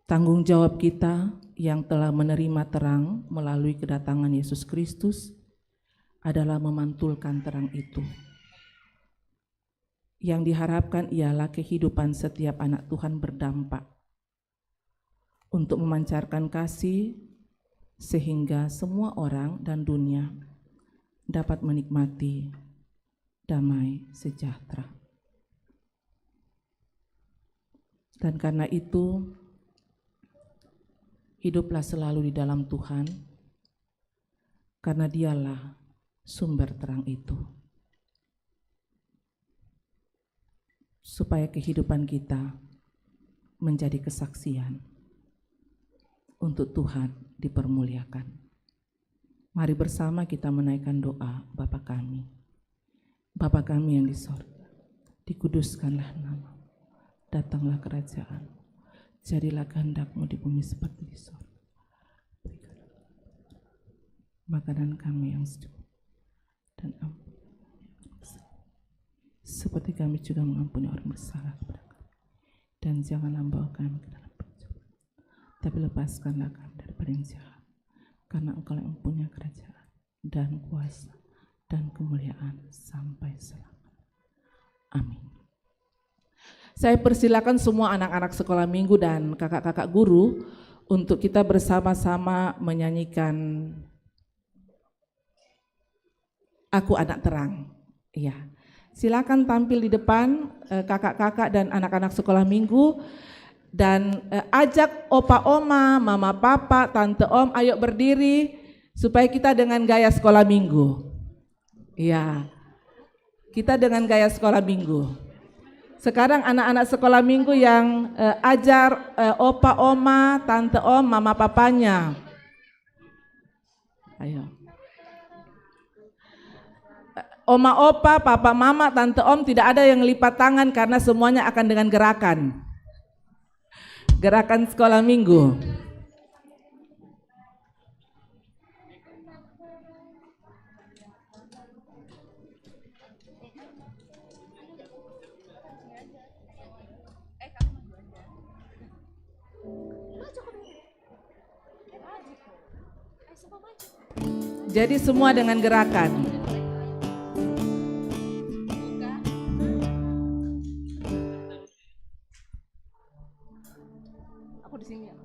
Tanggung jawab kita yang telah menerima terang melalui kedatangan Yesus Kristus adalah memantulkan terang itu. Yang diharapkan ialah kehidupan setiap anak Tuhan berdampak untuk memancarkan kasih, sehingga semua orang dan dunia dapat menikmati damai sejahtera. Dan karena itu, hiduplah selalu di dalam Tuhan, karena Dialah sumber terang itu. Supaya kehidupan kita menjadi kesaksian untuk Tuhan dipermuliakan. Mari bersama kita menaikkan doa Bapa kami. Bapa kami yang di sorga, dikuduskanlah nama, datanglah kerajaan, jadilah kehendak-Mu di bumi seperti di sorga. Makanan kami yang sejuk, dan ampuni seperti kami juga mengampuni orang bersalah kepada kami. Dan janganlah membawa kami ke dalam tapi lepaskanlah kami daripada yang jahat, karena Engkau yang mempunyai kerajaan dan kuasa dan kemuliaan sampai selamanya. Amin. Saya persilakan semua anak-anak sekolah minggu dan kakak-kakak guru untuk kita bersama-sama menyanyikan Aku Anak Terang. Iya, silakan tampil di depan kakak-kakak dan anak-anak sekolah minggu. Dan ajak opa oma, mama papa, tante om, ayo berdiri supaya kita dengan gaya sekolah minggu. Iya, kita dengan gaya sekolah minggu. Sekarang anak-anak sekolah minggu yang ajar opa oma, tante om, mama papanya. Ayo. Oma, opa, papa, mama, tante, om, tidak ada yang lipat tangan karena semuanya akan dengan gerakan. Gerakan sekolah minggu. Jadi semua dengan gerakan. Aku di sini ya.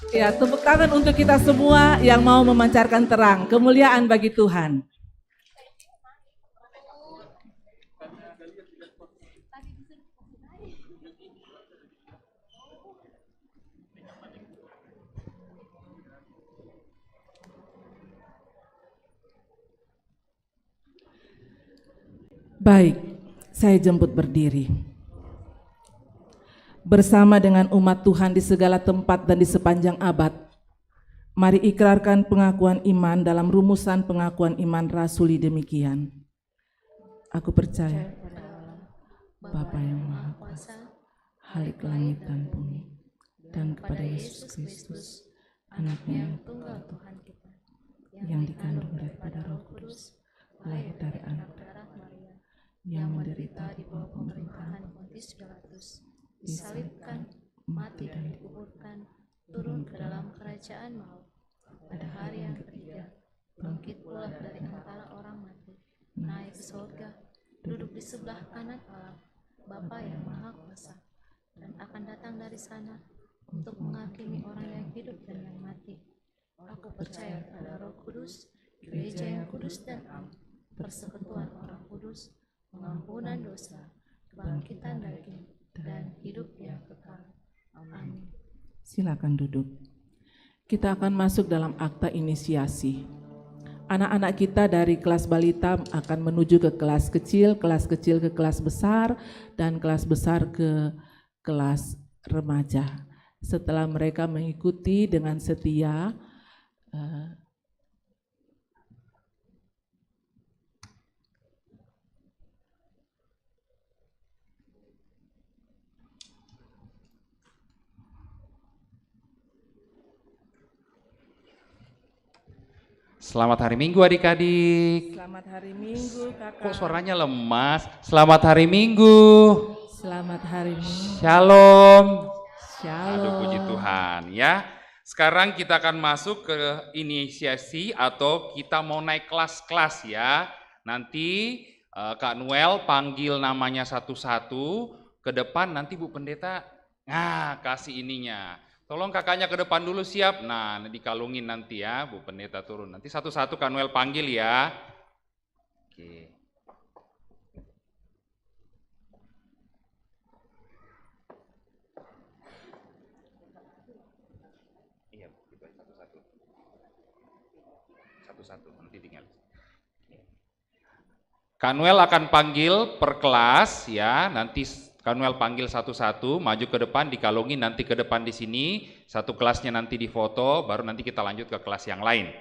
Ya, tepuk tangan untuk kita semua yang mau memancarkan terang, kemuliaan bagi Tuhan. Baik, saya jemput berdiri. Bersama dengan umat Tuhan di segala tempat dan di sepanjang abad, mari ikrarkan pengakuan iman dalam rumusan pengakuan iman rasuli demikian. Aku percaya Bapa yang Maha Kuasa, Halik langit dan bumi, dan kepada Yesus Kristus, anaknya yang tunggal Tuhan kita, yang dikandung daripada Roh Kudus, lahir dari anak darah Maria, yang menderita di bawah pemerintahan Pontius Pilatus, disalibkan, mati dan dikuburkan, turun ke dalam kerajaan maut. Pada hari yang ketiga, bangkit pula dari antara orang mati, naik ke surga, duduk di sebelah kanan Allah, Bapa yang Maha Kuasa, dan akan datang dari sana untuk menghakimi orang yang hidup dan yang mati. Aku percaya pada Roh Kudus, gereja yang kudus dan am, persekutuan orang kudus, pengampunan dosa, kebangkitan daging, dan hidup yang kekal. Amin. Silakan duduk. Kita akan masuk dalam akta inisiasi. Anak-anak kita dari kelas balita akan menuju ke kelas kecil ke kelas besar, dan kelas besar ke kelas remaja. Setelah mereka mengikuti dengan setia Selamat hari Minggu adik-adik. Selamat hari Minggu kakak. Kok suaranya lemas? Selamat hari Minggu. Selamat hari Minggu. Shalom. Shalom. Aduh puji Tuhan ya. Sekarang kita akan masuk ke inisiasi atau kita mau naik kelas-kelas ya. Nanti Kak Noel panggil namanya satu-satu ke depan, nanti Bu Pendeta kasih ininya. Tolong kakaknya ke depan dulu, siap. Nah, dikalungin nanti ya, Bu Pendeta turun. Nanti satu-satu Kak Noel panggil ya. Oke. Iya, satu-satu. Satu-satu, nanti tinggal. Kak Noel akan panggil per kelas ya, nanti Kak Noel panggil satu-satu, maju ke depan, dikalungin nanti ke depan di sini, satu kelasnya nanti difoto, baru nanti kita lanjut ke kelas yang lain.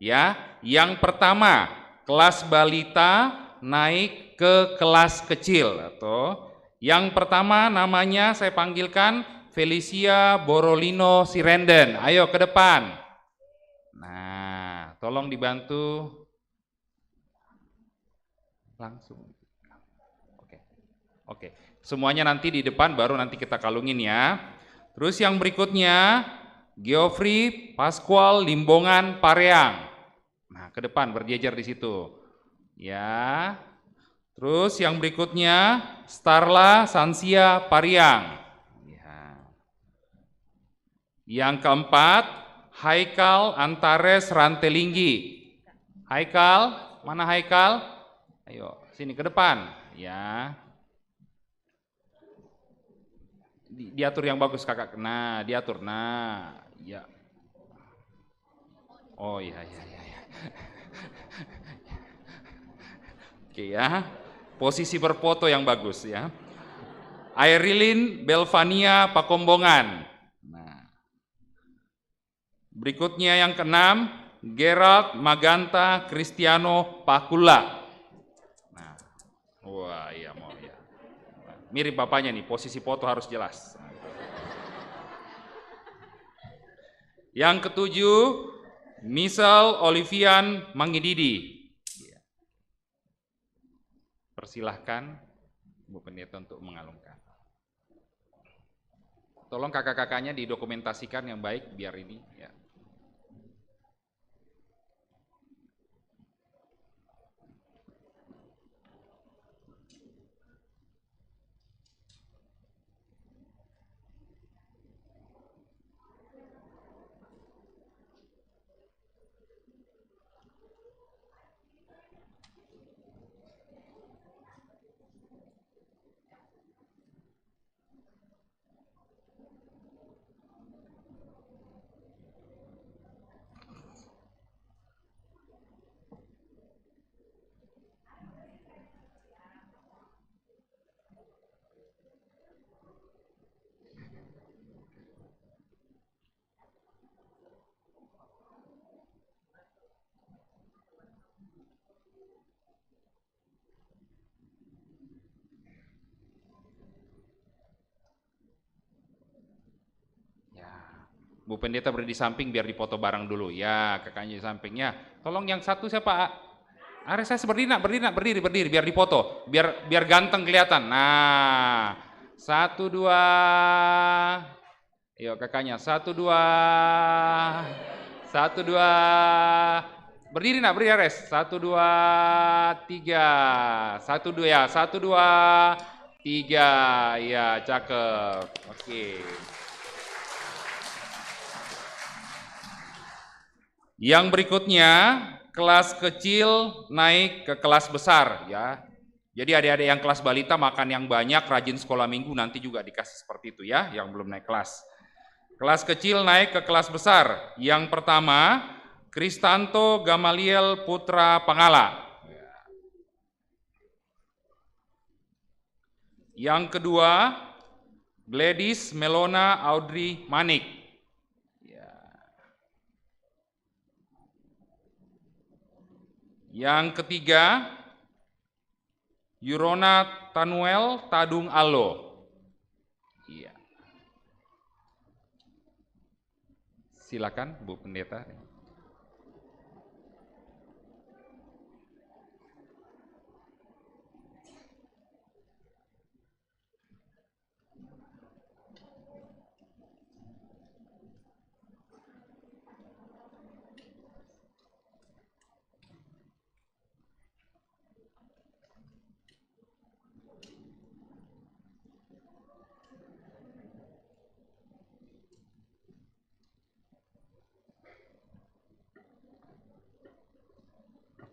Ya, yang pertama, kelas balita naik ke kelas kecil atau yang pertama namanya saya panggilkan Felicia Borolino Sirenden. Ayo ke depan. Nah, tolong dibantu langsung. Oke. Semuanya nanti di depan baru nanti kita kalungin ya. Terus yang berikutnya Geoffrey Pascual Limbongan Pareang. Nah, ke depan berjejer di situ. Ya. Terus yang berikutnya Starla Sansia Pariang. Ya. Yang keempat Haikal Antares Rantelinggi. Haikal, mana Haikal? Ayo, sini ke depan. Ya. Diatur yang bagus kakak. Nah, diatur. Nah, ya. Oh iya. Oke ya. Posisi berfoto yang bagus ya. Airilin Belvania Pakombongan. Nah. Berikutnya yang keenam, Gerald Maganta Cristiano Pakula. Nah. Wah, iya mau ya. Mirip bapaknya nih, posisi foto harus jelas. Yang ketujuh, Misal Olivian Mangididi. Persilahkan Bu Pendeta untuk mengalungkan. Tolong kakak-kakaknya didokumentasikan yang baik biar ini ya. Bu Pendeta berdiri di samping biar dipoto bareng dulu. Ya, kakaknya di sampingnya. Tolong yang satu siapa? Ares saya berdiri biar dipoto. Biar ganteng kelihatan. Nah, 1 2. Yuk kakaknya 1 2. 1 2. Berdiri Ares. 1 2 3. 1 2 ya. 1 2 3. Ya, cakep. Oke. Yang berikutnya, kelas kecil naik ke kelas besar ya. Jadi adik-adik yang kelas balita makan yang banyak, rajin sekolah minggu, nanti juga dikasih seperti itu ya, yang belum naik kelas. Kelas kecil naik ke kelas besar. Yang pertama, Kristanto Gamaliel Putra Pangala. Yang kedua, Gladys Melona Audrey Manik. Yang ketiga, Yurona Tanuel Tadung Alo. Iya. Silakan Bu Pendeta.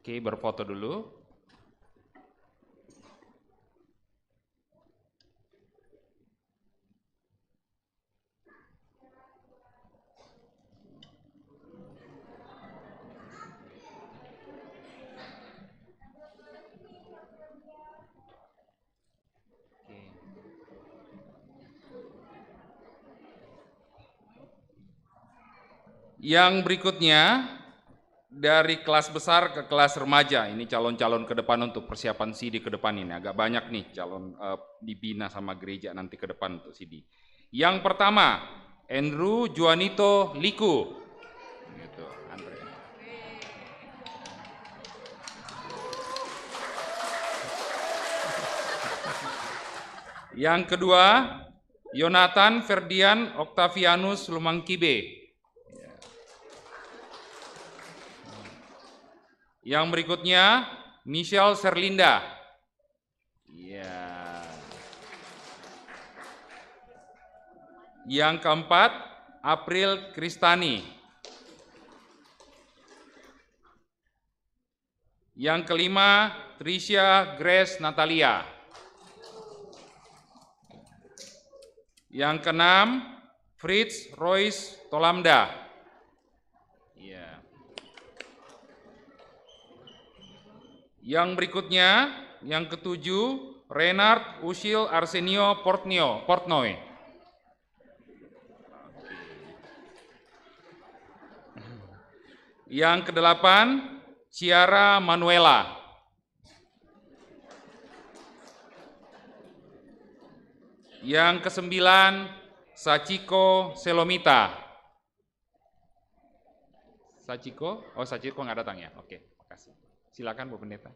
Oke, berfoto dulu. Yang berikutnya dari kelas besar ke kelas remaja. Ini calon-calon ke depan untuk persiapan CD ke depan ini. Agak banyak nih calon dibina sama gereja nanti ke depan untuk CD. Yang pertama, Andrew Juanito Liku. Gitu, Andre. Yang kedua, Yonatan Ferdian Octavianus Lumangkibe. Yang berikutnya, Michelle Serlinda. Ya. Yang keempat, April Kristani. Yang kelima, Tricia Grace Natalia. Yang keenam, Fritz Royce Tolamda. Ya. Yang berikutnya, yang ketujuh, Renard Usil Arsenio Portnoy. Yang kedelapan, Ciara Manuela. Yang kesembilan, Sachiko Selomita. Sachiko? Oh, Sachiko nggak datang ya? Oke, makasih. Silakan Bu Pendeta.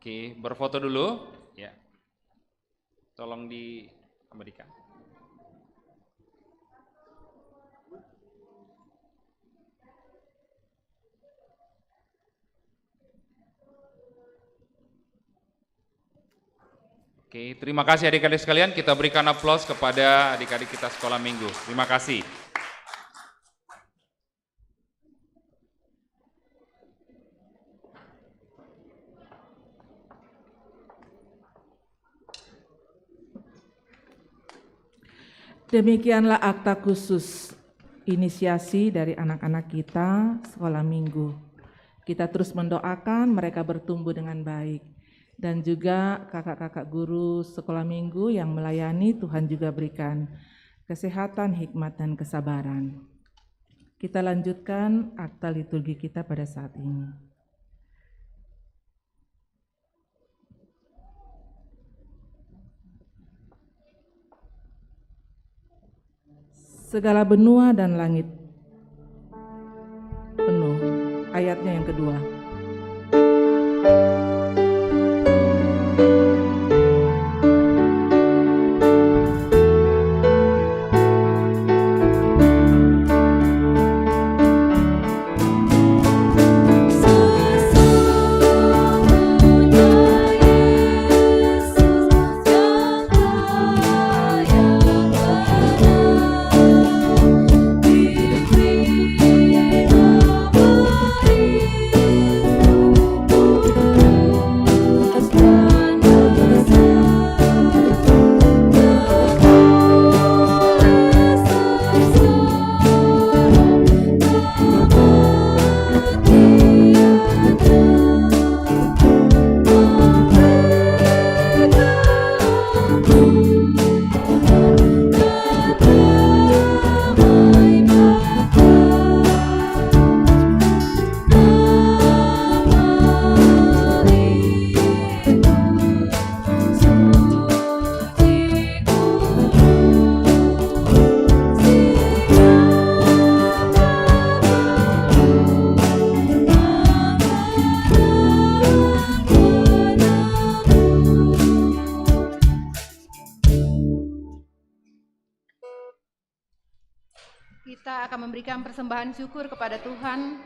Oke, berfoto dulu. Ya. Tolong diabadikan. Oke, terima kasih adik-adik sekalian. Kita berikan aplaus kepada adik-adik kita sekolah minggu. Terima kasih. Demikianlah akta khusus inisiasi dari anak-anak kita sekolah minggu. Kita terus mendoakan mereka bertumbuh dengan baik. Dan juga kakak-kakak guru sekolah minggu yang melayani, Tuhan juga berikan kesehatan, hikmat, dan kesabaran. Kita lanjutkan akta liturgi kita pada saat ini. Segala benua dan langit penuh. Ayatnya yang kedua. Diberi nama kita akan memberikan persembahan syukur kepada Tuhan.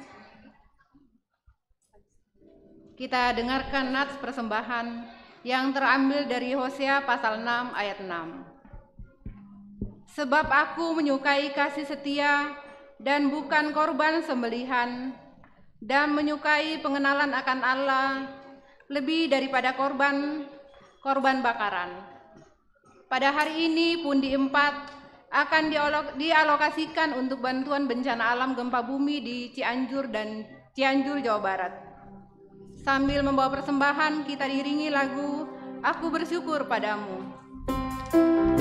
Kita dengarkan nats persembahan yang terambil dari Hosea pasal 6 ayat 6. Sebab aku menyukai kasih setia dan bukan korban sembelihan, dan menyukai pengenalan akan Allah lebih daripada korban bakaran. Pada hari ini Pundi 4 akan dialokasikan untuk bantuan bencana alam gempa bumi di Cianjur dan Cianjur, Jawa Barat. Sambil membawa persembahan, kita diiringi lagu Aku Bersyukur Padamu. Persembahan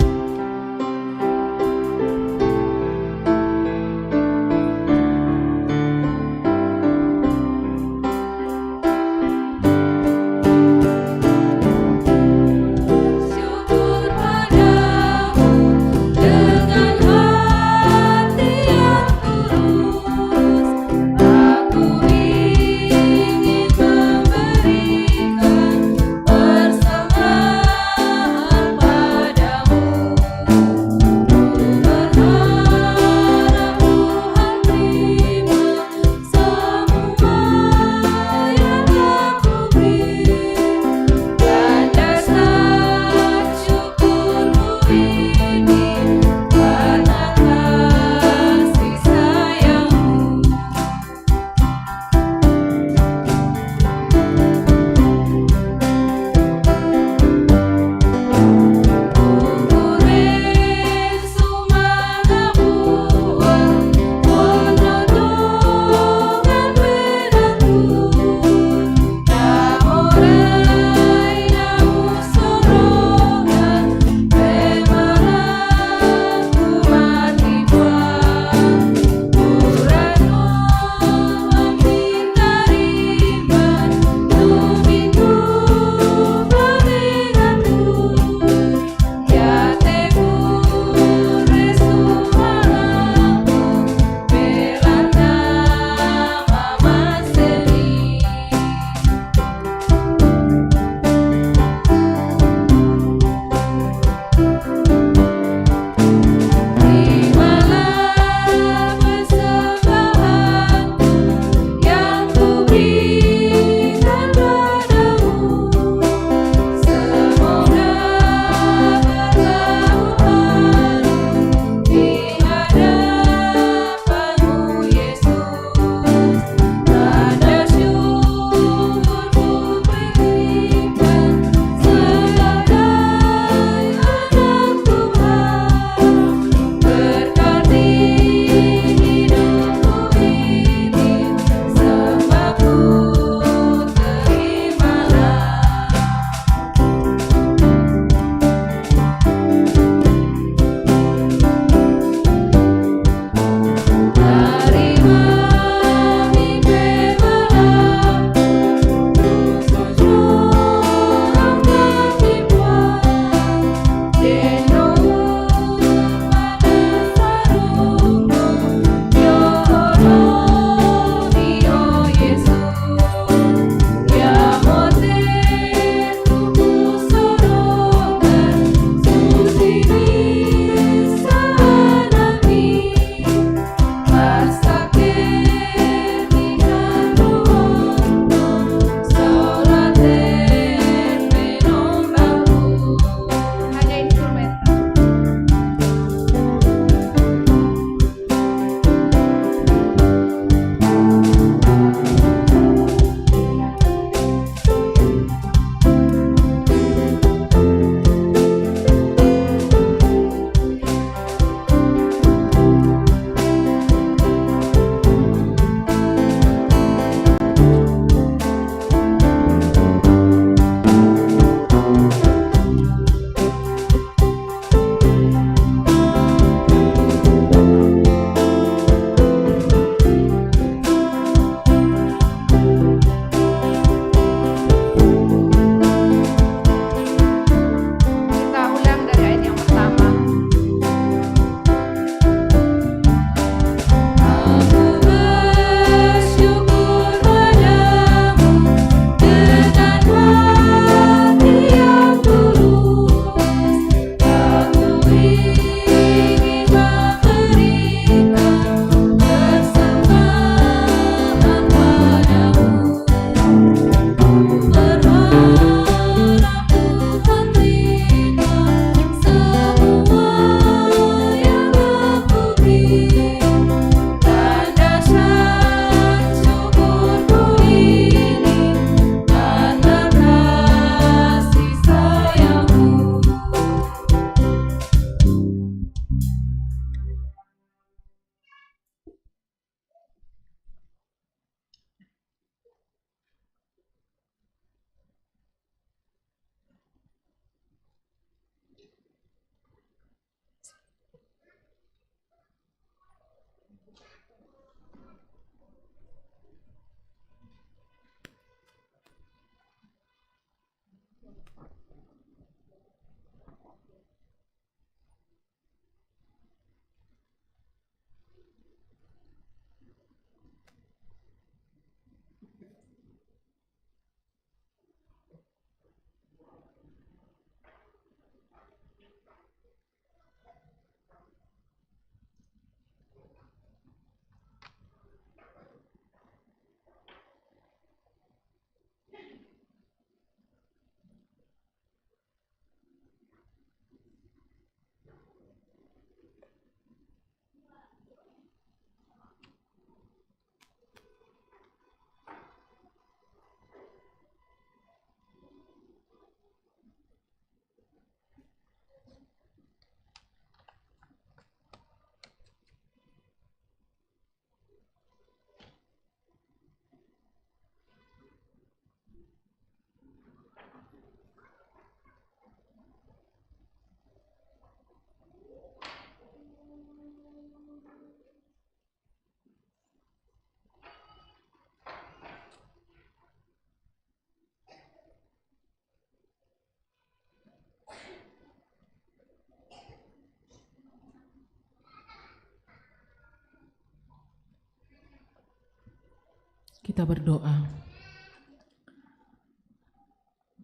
Kita berdoa.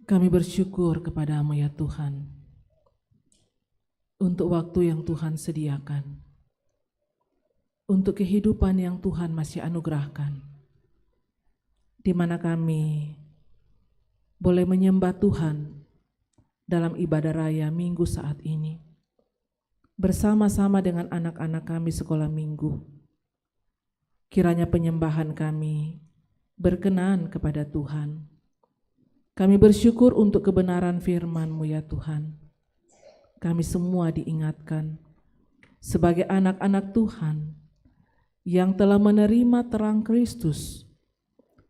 Kami bersyukur kepada-Mu ya Tuhan, untuk waktu yang Tuhan sediakan, untuk kehidupan yang Tuhan masih anugerahkan, di mana kami boleh menyembah Tuhan dalam ibadah raya minggu saat ini, bersama-sama dengan anak-anak kami sekolah minggu. Kiranya penyembahan kami berkenan kepada Tuhan. Kami bersyukur untuk kebenaran firman-Mu ya Tuhan. Kami semua diingatkan sebagai anak-anak Tuhan yang telah menerima terang Kristus,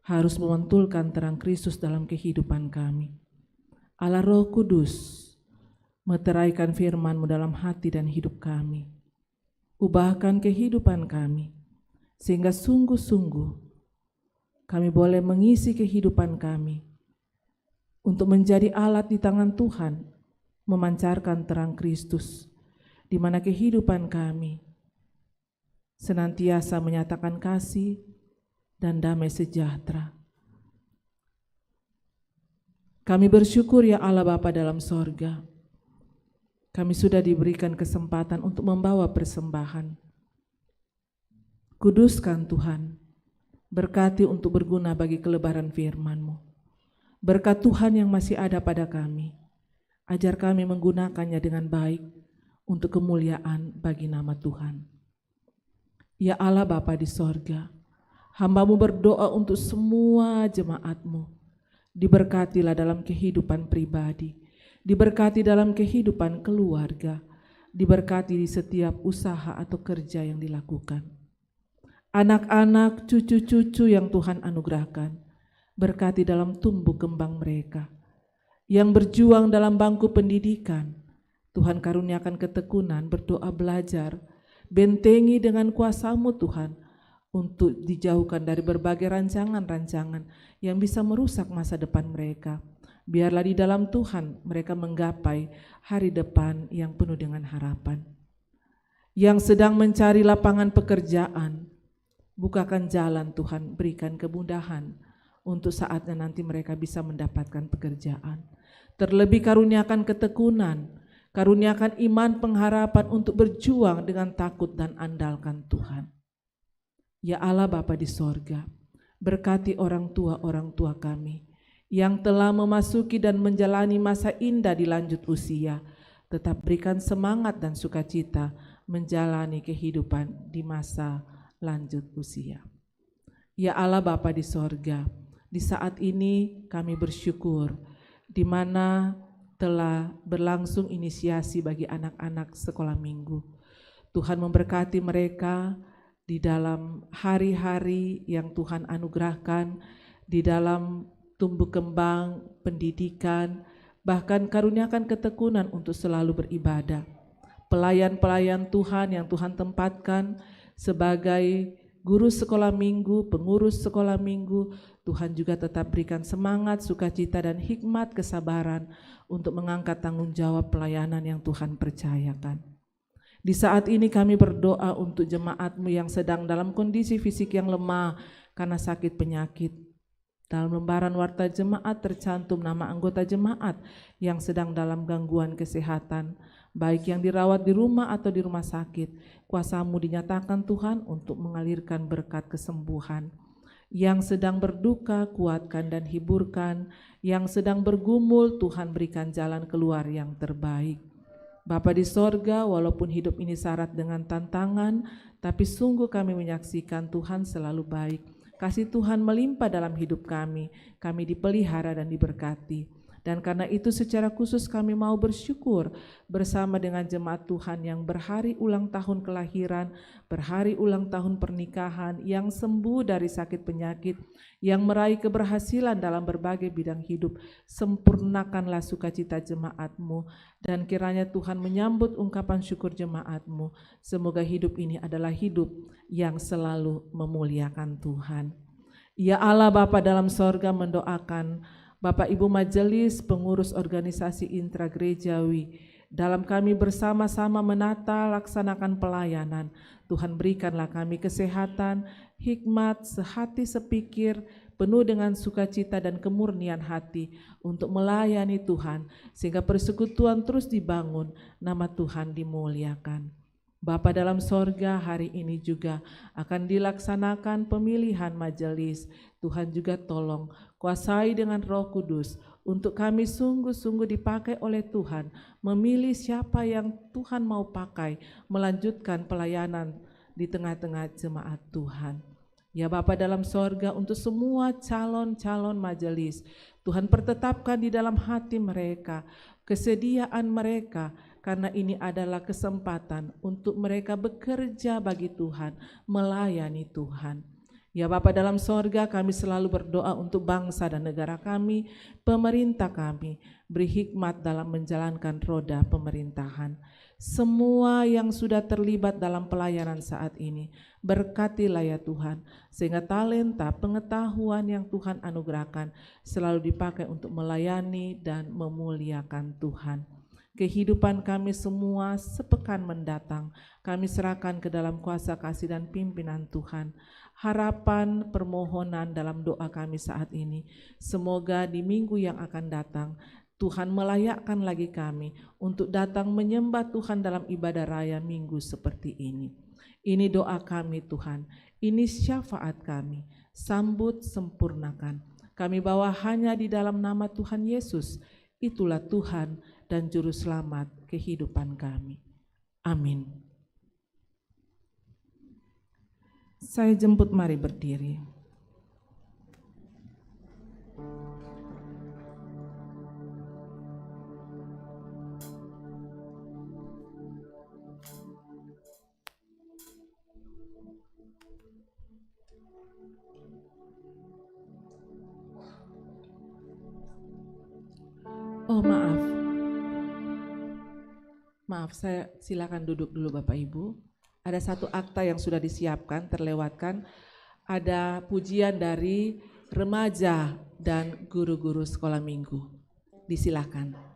harus memantulkan terang Kristus dalam kehidupan kami. Allah Roh Kudus, meteraikan firman-Mu dalam hati dan hidup kami. Ubahkan kehidupan kami, sehingga sungguh-sungguh kami boleh mengisi kehidupan kami untuk menjadi alat di tangan Tuhan, memancarkan terang Kristus, di mana kehidupan kami senantiasa menyatakan kasih dan damai sejahtera. Kami bersyukur ya Allah Bapa dalam sorga, kami sudah diberikan kesempatan untuk membawa persembahan. Kuduskan Tuhan, berkati untuk berguna bagi kelebaran firman-Mu. Berkat Tuhan yang masih ada pada kami, ajar kami menggunakannya dengan baik untuk kemuliaan bagi nama Tuhan. Ya Allah Bapa di sorga, hamba-Mu berdoa untuk semua jemaat-Mu. Diberkatilah dalam kehidupan pribadi, diberkati dalam kehidupan keluarga, diberkati di setiap usaha atau kerja yang dilakukan. Anak-anak, cucu-cucu yang Tuhan anugerahkan, berkati dalam tumbuh kembang mereka. Yang berjuang dalam bangku pendidikan, Tuhan karuniakan ketekunan, berdoa belajar, bentengi dengan kuasa-Mu Tuhan, untuk dijauhkan dari berbagai rancangan-rancangan yang bisa merusak masa depan mereka. Biarlah di dalam Tuhan mereka menggapai hari depan yang penuh dengan harapan. Yang sedang mencari lapangan pekerjaan, bukakan jalan Tuhan, berikan kemudahan untuk saatnya nanti mereka bisa mendapatkan pekerjaan. Terlebih karuniakan ketekunan, karuniakan iman pengharapan untuk berjuang dengan takut dan andalkan Tuhan. Ya Allah Bapa di sorga, berkati orang tua kami yang telah memasuki dan menjalani masa indah di lanjut usia, tetap berikan semangat dan sukacita menjalani kehidupan di masa lanjut usia. Ya Allah Bapa di sorga, di saat ini kami bersyukur di mana telah berlangsung inisiasi bagi anak-anak sekolah minggu. Tuhan memberkati mereka di dalam hari-hari yang Tuhan anugerahkan, di dalam tumbuh kembang pendidikan, bahkan karuniakan ketekunan untuk selalu beribadah. Pelayan-pelayan Tuhan yang Tuhan tempatkan sebagai guru sekolah minggu, pengurus sekolah minggu. Tuhan juga tetap berikan semangat, sukacita, dan hikmat kesabaran untuk mengangkat tanggung jawab pelayanan yang Tuhan percayakan. Di saat ini kami berdoa untuk jemaat-Mu yang sedang dalam kondisi fisik yang lemah karena sakit penyakit. Dalam lembaran warta jemaat tercantum nama anggota jemaat yang sedang dalam gangguan kesehatan, baik yang dirawat di rumah atau di rumah sakit. Kuasa-Mu dinyatakan Tuhan untuk mengalirkan berkat kesembuhan. Yang sedang berduka, kuatkan dan hiburkan. Yang sedang bergumul, Tuhan berikan jalan keluar yang terbaik. Bapa di sorga, walaupun hidup ini syarat dengan tantangan, tapi sungguh kami menyaksikan Tuhan selalu baik. Kasih Tuhan melimpah dalam hidup kami dipelihara dan diberkati. Dan karena itu secara khusus kami mau bersyukur bersama dengan jemaat Tuhan yang berhari ulang tahun kelahiran, berhari ulang tahun pernikahan, yang sembuh dari sakit penyakit, yang meraih keberhasilan dalam berbagai bidang hidup. Sempurnakanlah sukacita jemaat-Mu, dan kiranya Tuhan menyambut ungkapan syukur jemaat-Mu. Semoga hidup ini adalah hidup yang selalu memuliakan Tuhan. Ya Allah Bapa dalam sorga, mendoakan Bapak Ibu Majelis Pengurus Organisasi Intragerejawi, dalam kami bersama-sama menata laksanakan pelayanan. Tuhan berikanlah kami kesehatan, hikmat, sehati sepikir, penuh dengan sukacita dan kemurnian hati untuk melayani Tuhan, sehingga persekutuan terus dibangun, nama Tuhan dimuliakan. Bapa dalam sorga, hari ini juga akan dilaksanakan pemilihan majelis. Tuhan juga tolong kuasai dengan Roh Kudus untuk kami sungguh-sungguh dipakai oleh Tuhan, memilih siapa yang Tuhan mau pakai melanjutkan pelayanan di tengah-tengah jemaat Tuhan. Ya Bapa dalam sorga, untuk semua calon-calon majelis, Tuhan pertetapkan di dalam hati mereka kesediaan mereka, karena ini adalah kesempatan untuk mereka bekerja bagi Tuhan, melayani Tuhan. Ya Bapa dalam sorga, kami selalu berdoa untuk bangsa dan negara kami, pemerintah kami, beri hikmat dalam menjalankan roda pemerintahan. Semua yang sudah terlibat dalam pelayanan saat ini, berkatilah ya Tuhan, sehingga talenta, pengetahuan yang Tuhan anugerahkan selalu dipakai untuk melayani dan memuliakan Tuhan. Kehidupan kami semua sepekan mendatang, kami serahkan ke dalam kuasa kasih dan pimpinan Tuhan. Harapan, permohonan dalam doa kami saat ini, semoga di minggu yang akan datang, Tuhan melayakkan lagi kami untuk datang menyembah Tuhan dalam ibadah raya minggu seperti ini. Ini doa kami Tuhan, ini syafaat kami, sambut sempurnakan. Kami bawa hanya di dalam nama Tuhan Yesus, itulah Tuhan dan Juru Selamat kehidupan kami. Amin. Saya jemput, mari berdiri. Oh maaf, saya silakan duduk dulu Bapak Ibu. Ada satu akta yang sudah disiapkan, terlewatkan. Ada pujian dari remaja dan guru-guru sekolah minggu. Disilakan.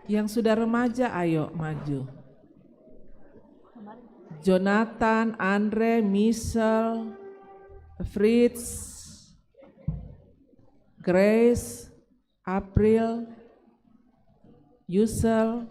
Yang sudah remaja ayo maju. Jonathan, Andre, Michelle, Fritz, Grace, April, Yusel,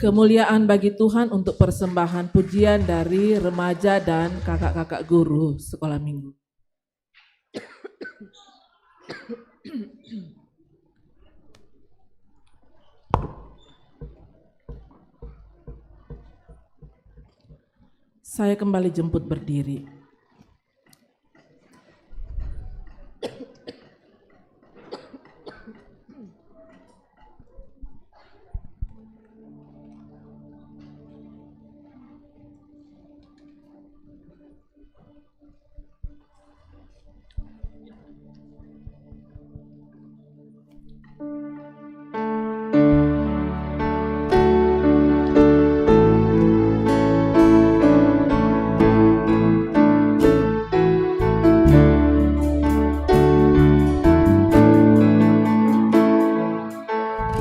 Kemuliaan bagi Tuhan untuk persembahan pujian dari remaja dan kakak-kakak guru sekolah minggu. Saya kembali jemput berdiri.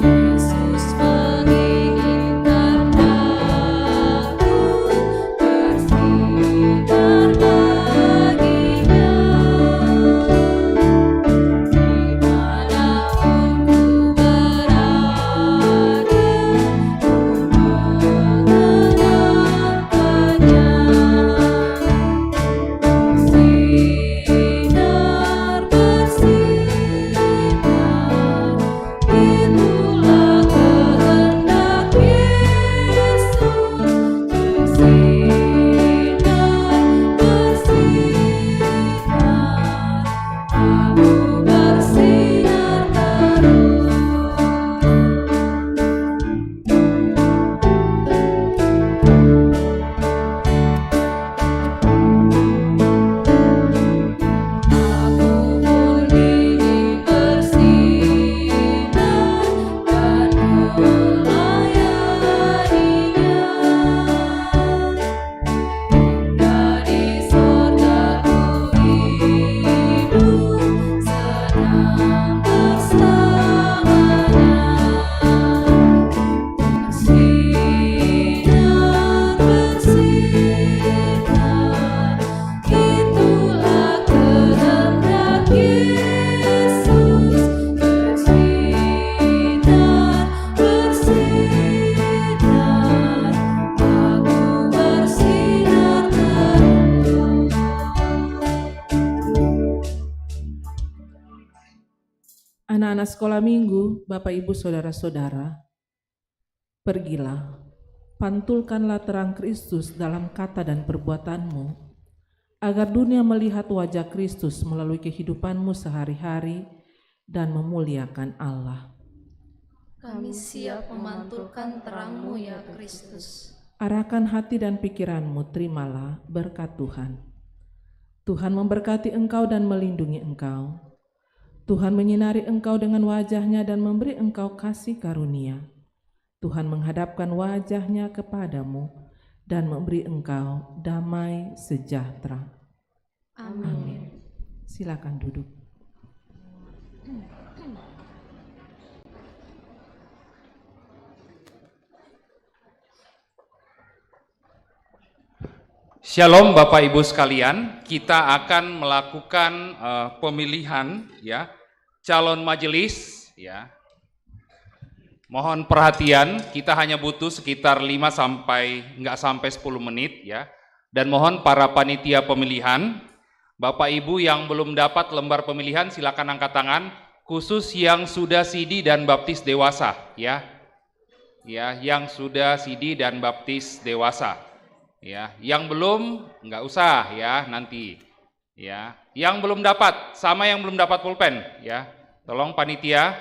Yesus menginginkan aku bersinar baginya, dimanapun ku berada, ku mengenangkannya. Sinar bersinar, itulah kehendak Yesus. Bersinar bersinar, aku bersinar terus. Aku pun ingin bersinar dan melayaninya. Dari sorga ku hidup senang bersamanya. Bersinar bersinar, itulah kehendak Yesus. Bersinar bersinar, aku bersinar terus. Anak-anak sekolah minggu, Bapak Ibu Saudara-saudara, pergilah, pantulkanlah terang Kristus dalam kata dan perbuatanmu, agar dunia melihat wajah Kristus melalui kehidupanmu sehari-hari dan memuliakan Allah. Kami siap memantulkan terang-Mu ya Kristus. Arahkan hati dan pikiranmu, terimalah berkat Tuhan. Tuhan memberkati engkau dan melindungi engkau. Tuhan menyinari engkau dengan wajah-Nya dan memberi engkau kasih karunia. Tuhan menghadapkan wajah-Nya kepadamu dan memberi engkau damai sejahtera. Amin. Silakan duduk. Shalom Bapak Ibu sekalian, kita akan melakukan pemilihan ya calon majelis ya. Mohon perhatian, kita hanya butuh sekitar 5 sampai 10 menit ya. Dan mohon para panitia pemilihan, Bapak Ibu yang belum dapat lembar pemilihan silakan angkat tangan, khusus yang sudah CD dan baptis dewasa ya. Ya, yang sudah CD dan baptis dewasa. Ya, yang belum nggak usah ya nanti. Ya, yang belum dapat sama yang belum dapat pulpen ya. Tolong panitia.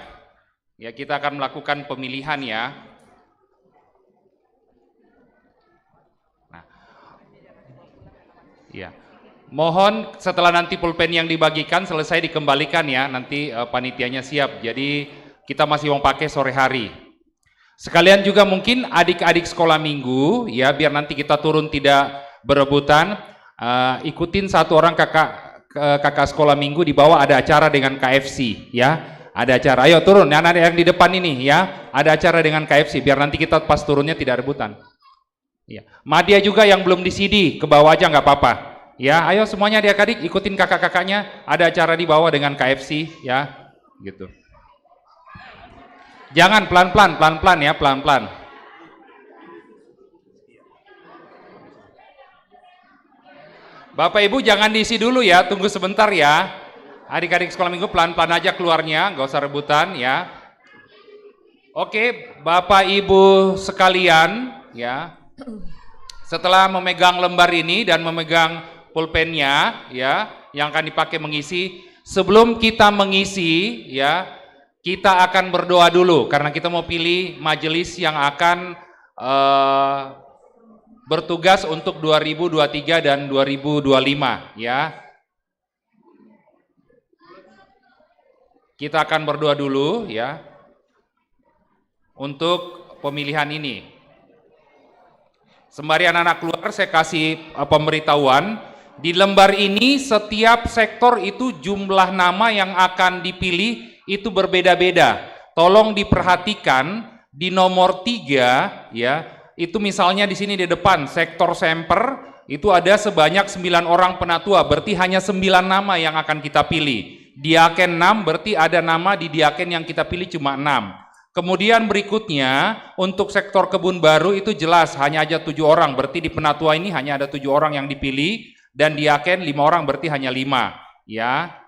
Ya, kita akan melakukan pemilihan ya. Nah. Ya. Mohon setelah nanti pulpen yang dibagikan selesai dikembalikan ya, nanti panitianya siap. Jadi kita masih mau pakai sore hari. Sekalian juga mungkin adik-adik sekolah minggu ya, biar nanti kita turun tidak berebutan, ikutin satu orang kakak sekolah minggu, di bawah ada acara dengan KFC ya. Ada acara, ayo turun, anak yang di depan ini ya, ada acara dengan KFC, biar nanti kita pas turunnya tidak rebutan. Ya. Madia juga yang belum di CD, ke bawah aja nggak apa-apa. Ya, ayo semuanya adik-adik ikutin kakak-kakaknya, ada acara di bawah dengan KFC ya, gitu. Jangan pelan-pelan ya, pelan-pelan. Bapak Ibu jangan diisi dulu ya, tunggu sebentar ya. Adik-adik sekolah minggu pelan-pelan aja keluarnya, nggak usah rebutan ya. Oke, Bapak Ibu sekalian ya. Setelah memegang lembar ini dan memegang pulpennya ya, yang akan dipakai mengisi, sebelum kita mengisi ya, kita akan berdoa dulu karena kita mau pilih majelis yang akan bertugas untuk 2023 dan 2025 ya. Kita akan berdoa dulu ya untuk pemilihan ini. Sembari anak-anak keluar, saya kasih pemberitahuan. Di lembar ini setiap sektor itu jumlah nama yang akan dipilih itu berbeda-beda. Tolong diperhatikan di nomor 3 ya. Itu misalnya di sini di depan sektor semper itu ada sebanyak 9 orang penatua, berarti hanya 9 nama yang akan kita pilih. Diaken 6 berarti ada nama di diaken yang kita pilih cuma 6. Kemudian berikutnya untuk sektor kebun baru itu jelas hanya aja 7 orang, berarti di penatua ini hanya ada 7 orang yang dipilih dan diaken 5 orang berarti hanya 5 ya.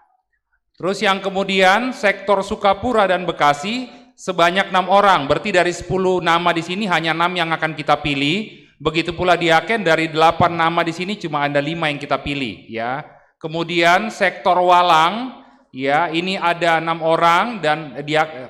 Terus yang kemudian sektor Sukapura dan Bekasi sebanyak 6 orang, berarti dari 10 nama di sini hanya 6 yang akan kita pilih. Begitu pula diaken dari 8 nama di sini cuma ada 5 yang kita pilih ya. Kemudian sektor Walang ya, ini ada 6 orang dan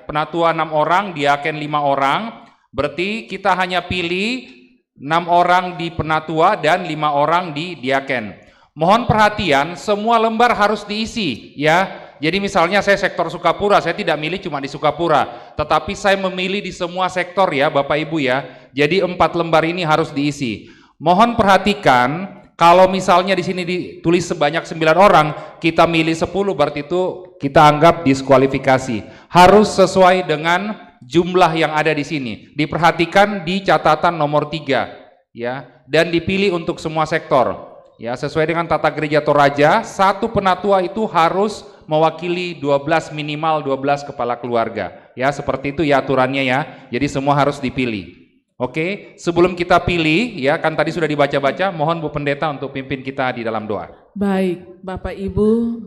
penatua 6 orang, diaken 5 orang. Berarti kita hanya pilih 6 orang di penatua dan 5 orang di diaken. Mohon perhatian, semua lembar harus diisi ya. Jadi misalnya saya sektor Sukapura, saya tidak milih cuma di Sukapura, tetapi saya memilih di semua sektor ya Bapak Ibu ya. Jadi 4 lembar ini harus diisi. Mohon perhatikan, kalau misalnya di sini ditulis sebanyak 9 orang, kita milih 10 berarti itu kita anggap diskualifikasi. Harus sesuai dengan jumlah yang ada di sini. Diperhatikan di catatan nomor 3 ya, dan dipilih untuk semua sektor. Ya, sesuai dengan tata gereja Toraja, satu penatua itu harus mewakili 12 minimal 12 kepala keluarga. Ya, seperti itu ya aturannya ya. Jadi semua harus dipilih. Oke, sebelum kita pilih ya, kan tadi sudah dibaca-baca, mohon Bu Pendeta untuk pimpin kita di dalam doa. Baik, Bapak Ibu,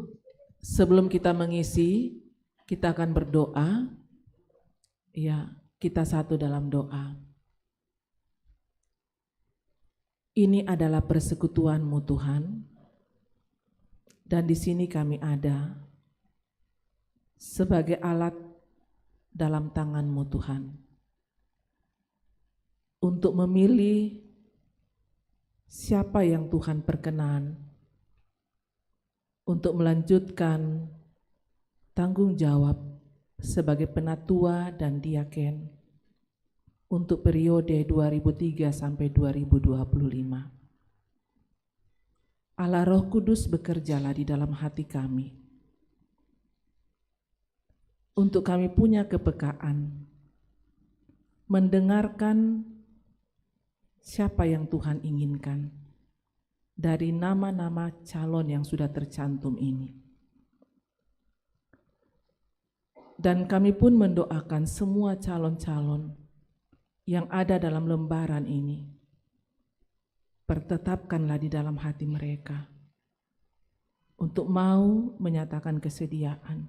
sebelum kita mengisi, kita akan berdoa. Ya, kita satu dalam doa. Ini adalah persekutuan-Mu Tuhan, dan di sini kami ada sebagai alat dalam tangan-Mu Tuhan, untuk memilih siapa yang Tuhan perkenan untuk melanjutkan tanggung jawab sebagai penatua dan diaken untuk periode 2003 sampai 2025. Allah Roh Kudus bekerjalah di dalam hati kami, untuk kami punya kepekaan mendengarkan siapa yang Tuhan inginkan dari nama-nama calon yang sudah tercantum ini. Dan kami pun mendoakan semua calon-calon yang ada dalam lembaran ini, pertetapkanlah di dalam hati mereka untuk mau menyatakan kesediaan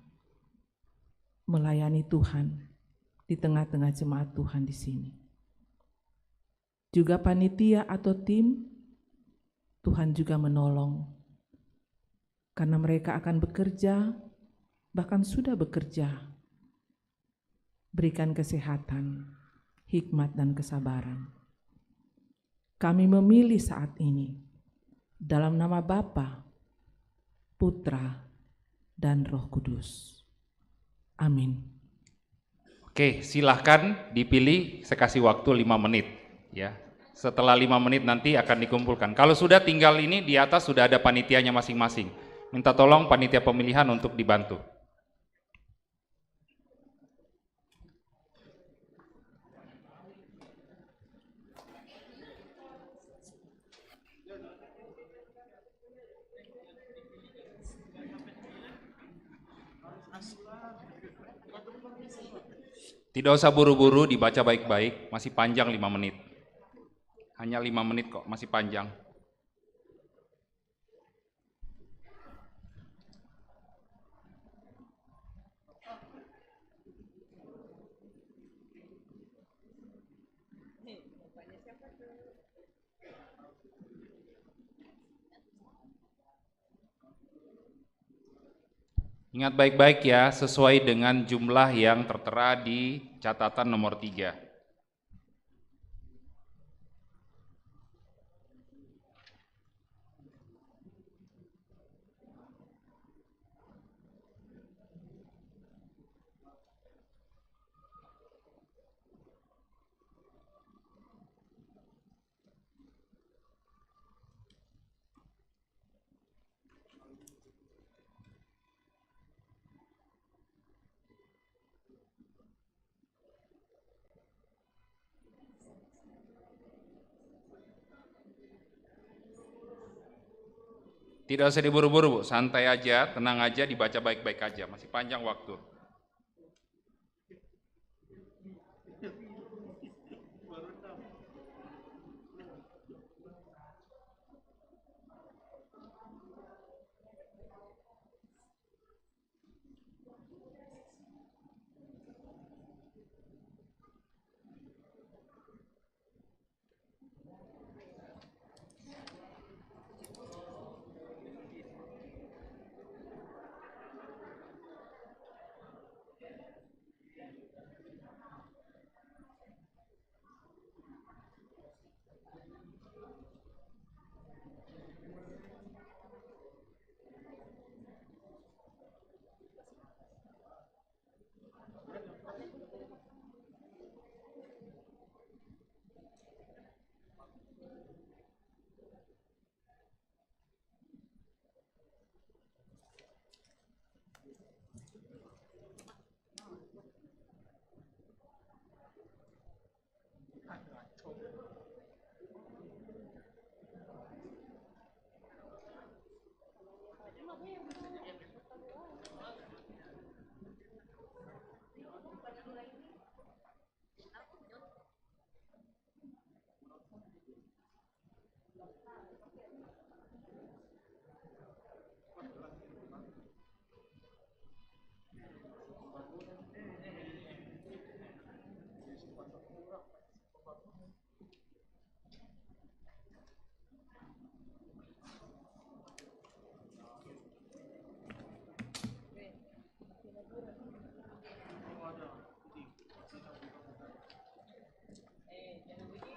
melayani Tuhan di tengah-tengah jemaat Tuhan di sini. Juga panitia atau tim, Tuhan juga menolong, karena mereka akan bekerja, bahkan sudah bekerja. Berikan kesehatan, hikmat dan kesabaran. Kami memilih saat ini dalam nama Bapa, Putra, dan Roh Kudus. Amin. Oke, silahkan dipilih, saya kasih waktu 5 menit ya. Setelah 5 menit nanti akan dikumpulkan. Kalau sudah tinggal ini di atas sudah ada panitianya masing-masing. Minta tolong panitia pemilihan untuk dibantu. Tidak usah buru-buru, dibaca baik-baik, masih panjang 5 menit. Hanya 5 menit kok, masih panjang. Ingat baik-baik ya, sesuai dengan jumlah yang tertera di catatan nomor 3. Tidak usah diburu-buru, Bu. Santai aja, tenang aja, dibaca baik-baik aja. Masih panjang waktu.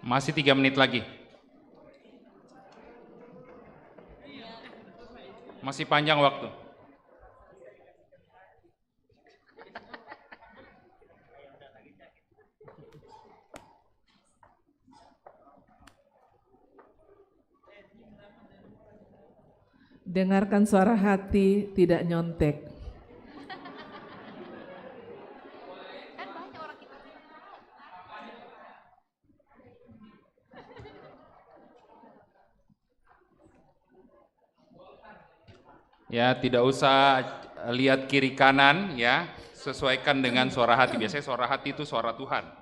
Masih 3 menit lagi. Masih panjang waktu. Dengarkan suara hati, tidak nyontek. Ya, tidak usah lihat kiri kanan ya, sesuaikan dengan suara hati. Biasanya suara hati itu suara Tuhan.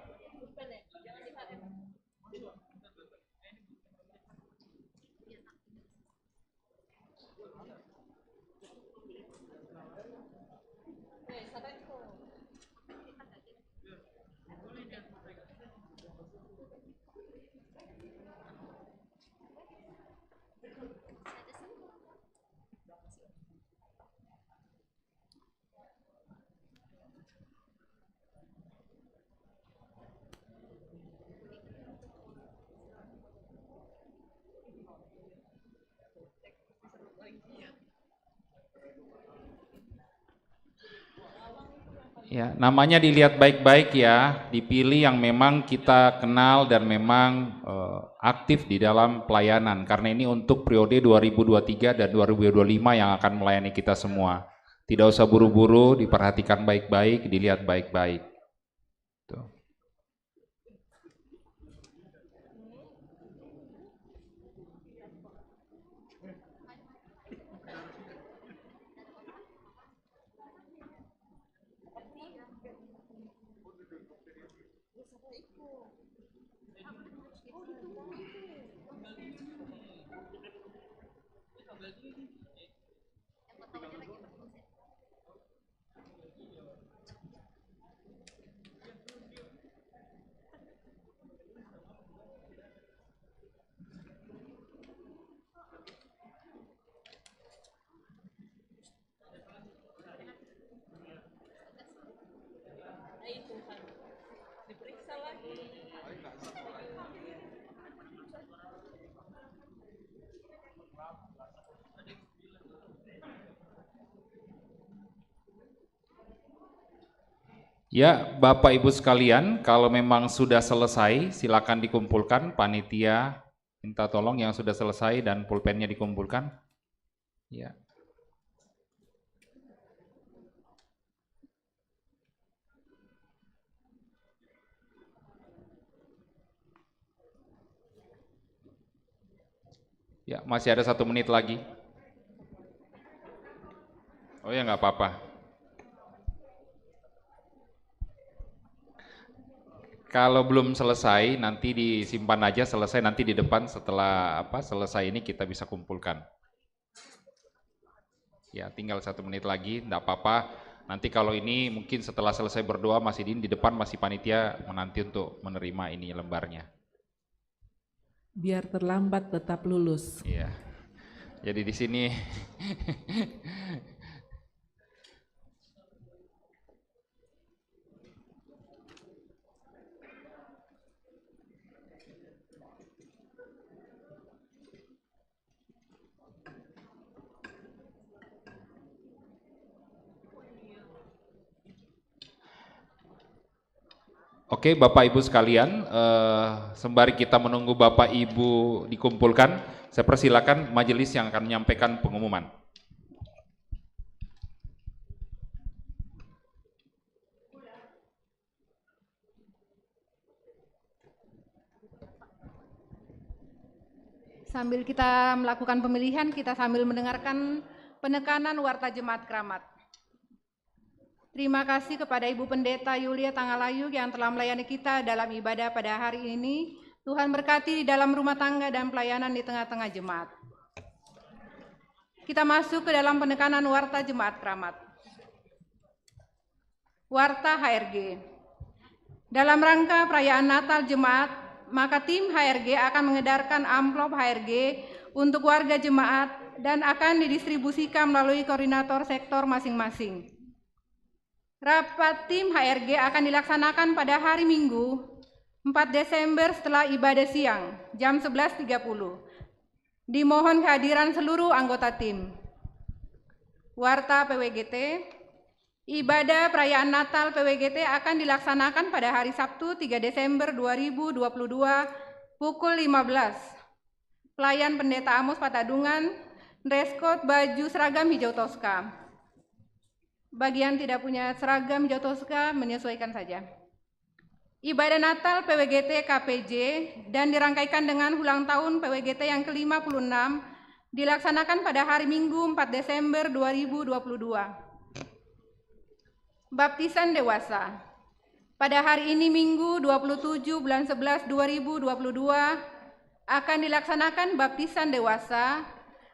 Ya, namanya dilihat baik-baik ya, dipilih yang memang kita kenal dan memang aktif di dalam pelayanan. Karena ini untuk periode 2023 dan 2025 yang akan melayani kita semua. Tidak usah buru-buru, diperhatikan baik-baik, dilihat baik-baik. Tuh. Ya, Bapak Ibu sekalian, kalau memang sudah selesai, silakan dikumpulkan. Panitia minta tolong yang sudah selesai dan pulpennya dikumpulkan. Ya. Ya, masih ada 1 menit lagi. Oh ya, nggak apa-apa. Kalau belum selesai, nanti disimpan aja, selesai nanti di depan setelah selesai ini kita bisa kumpulkan. Ya, tinggal 1 menit lagi, enggak apa-apa. Nanti kalau ini mungkin setelah selesai berdoa masih di depan masih panitia menanti untuk menerima ini lembarnya. Biar terlambat tetap lulus. Iya. Jadi di sini Oke, Bapak Ibu sekalian, sembari kita menunggu Bapak Ibu dikumpulkan, saya persilakan majelis yang akan menyampaikan pengumuman. Sambil kita melakukan pemilihan, kita sambil mendengarkan penekanan Warta Jemaat Kramat. Terima kasih kepada Ibu Pendeta Yulia Tangalayu yang telah melayani kita dalam ibadah pada hari ini. Tuhan berkati di dalam rumah tangga dan pelayanan di tengah-tengah jemaat. Kita masuk ke dalam penekanan Warta Jemaat Kramat. Warta HRG. Dalam rangka perayaan Natal Jemaat, maka tim HRG akan mengedarkan amplop HRG untuk warga jemaat dan akan didistribusikan melalui koordinator sektor masing-masing. Rapat tim HRG akan dilaksanakan pada hari Minggu 4 Desember setelah ibadah siang jam 11.30. Dimohon kehadiran seluruh anggota tim. Warta PWGT, ibadah perayaan Natal PWGT akan dilaksanakan pada hari Sabtu 3 Desember 2022 pukul 15. Pelayan Pendeta Amos Patadungan, dress code baju seragam hijau toska. Bagi yang tidak punya seragam hijau toska, menyesuaikan saja. Ibadah Natal PWGT KPJ dan dirangkaikan dengan ulang tahun PWGT yang ke-56 dilaksanakan pada hari Minggu 4 Desember 2022. Baptisan dewasa. Pada hari ini Minggu 27 bulan 11 2022 akan dilaksanakan baptisan dewasa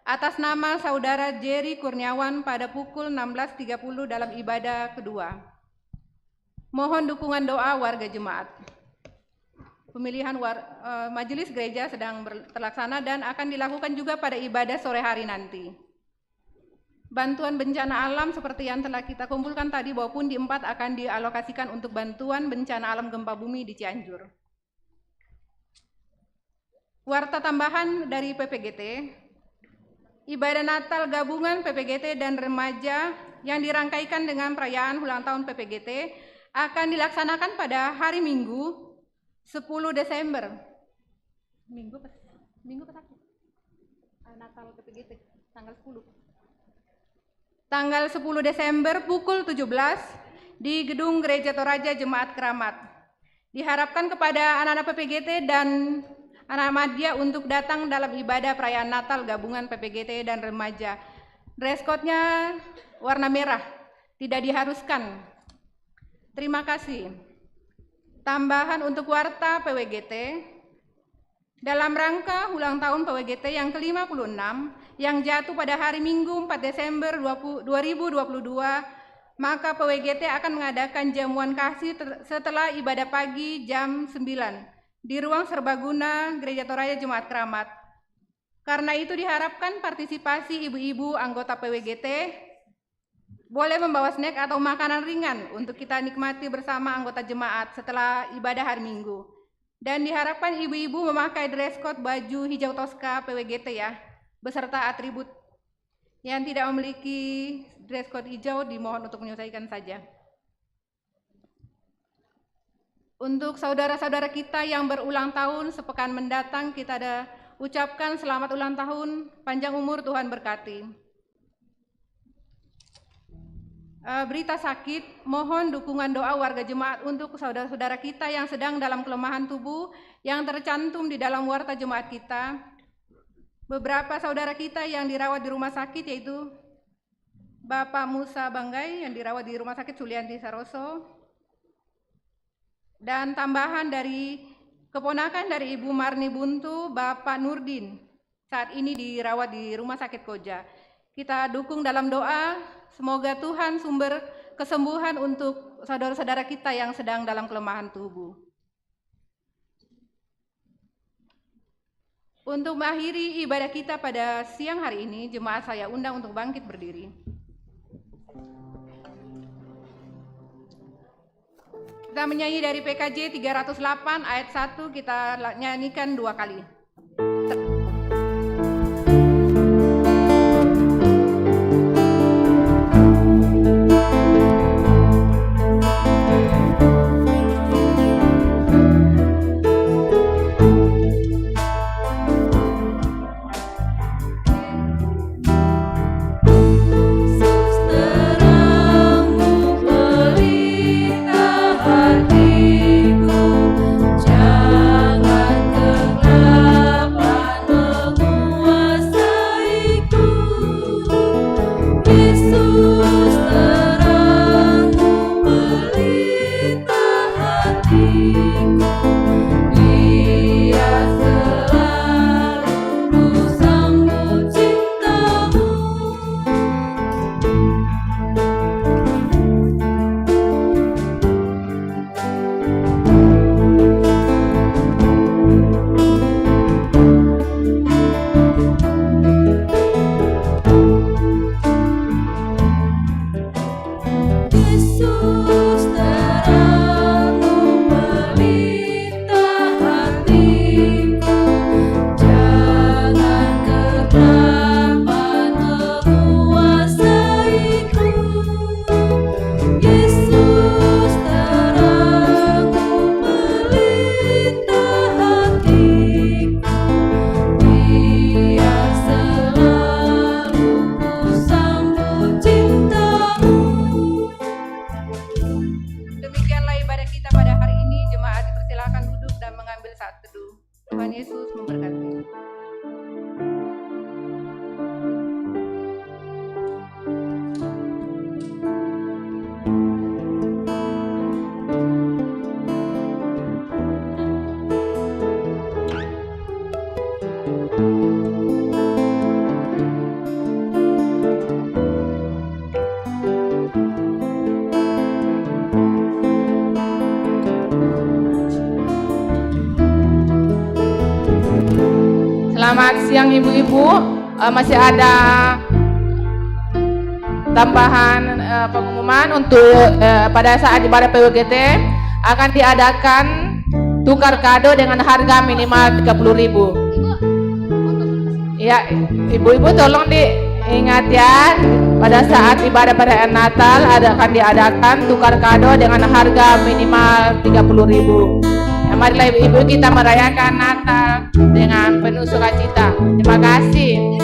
atas nama Saudara Jerry Kurniawan pada pukul 16.30 dalam ibadah kedua. Mohon dukungan doa warga jemaat. Pemilihan majelis gereja sedang terlaksana dan akan dilakukan juga pada ibadah sore hari nanti. Bantuan bencana alam seperti yang telah kita kumpulkan tadi bahwa Pundi 4 akan dialokasikan untuk bantuan bencana alam gempa bumi di Cianjur. Warta tambahan dari PPGT, ibadah Natal gabungan PPGT dan remaja yang dirangkaikan dengan perayaan ulang tahun PPGT akan dilaksanakan pada hari Minggu 10 Desember. Minggu ke Natal PPGT tanggal 10. Tanggal 10 Desember pukul 17 di Gedung Gereja Toraja Jemaat Kramat. Diharapkan kepada anak-anak PPGT dan anak madya untuk datang dalam ibadah perayaan Natal gabungan PPGT dan remaja. Dress code-nya warna merah, tidak diharuskan. Terima kasih. Tambahan untuk Warta PWGT, dalam rangka ulang tahun PWGT yang ke-56 yang jatuh pada hari Minggu 4 Desember 2022, maka PWGT akan mengadakan jamuan kasih setelah ibadah pagi jam 9 di ruang serbaguna Gereja Toraja Jemaat Kramat. Karena itu diharapkan partisipasi ibu-ibu anggota PWGT boleh membawa snack atau makanan ringan untuk kita nikmati bersama anggota jemaat setelah ibadah hari Minggu. Dan diharapkan ibu-ibu memakai dress code baju hijau toska PWGT ya, beserta atribut. Yang tidak memiliki dress code hijau dimohon untuk menyelesaikan saja. Untuk saudara-saudara kita yang berulang tahun sepekan mendatang, kita ada ucapkan selamat ulang tahun, panjang umur, Tuhan berkati. Berita sakit, mohon dukungan doa warga jemaat untuk saudara-saudara kita yang sedang dalam kelemahan tubuh yang tercantum di dalam warta jemaat kita. Beberapa saudara kita yang dirawat di rumah sakit yaitu Bapak Musa Banggai yang dirawat di Rumah Sakit Sulianti Saroso, dan tambahan dari keponakan dari Ibu Marni Buntu, Bapak Nurdin, saat ini dirawat di Rumah Sakit Koja. Kita dukung dalam doa, semoga Tuhan sumber kesembuhan untuk saudara-saudara kita yang sedang dalam kelemahan tubuh. Untuk mengakhiri ibadah kita pada siang hari ini, jemaat saya undang untuk bangkit berdiri. Kita menyanyi dari PKJ 308 ayat 1, kita nyanyikan 2 kali. Selamat siang ibu-ibu, masih ada tambahan pengumuman untuk pada saat ibadah PUGT akan diadakan tukar kado dengan harga minimal 30.000. Ya, ibu-ibu tolong diingat ya, pada saat ibadah perayaan Natal akan diadakan tukar kado dengan harga minimal 30.000. Marilah ibu-ibu kita merayakan Natal dengan penuh sukacita. Terima kasih.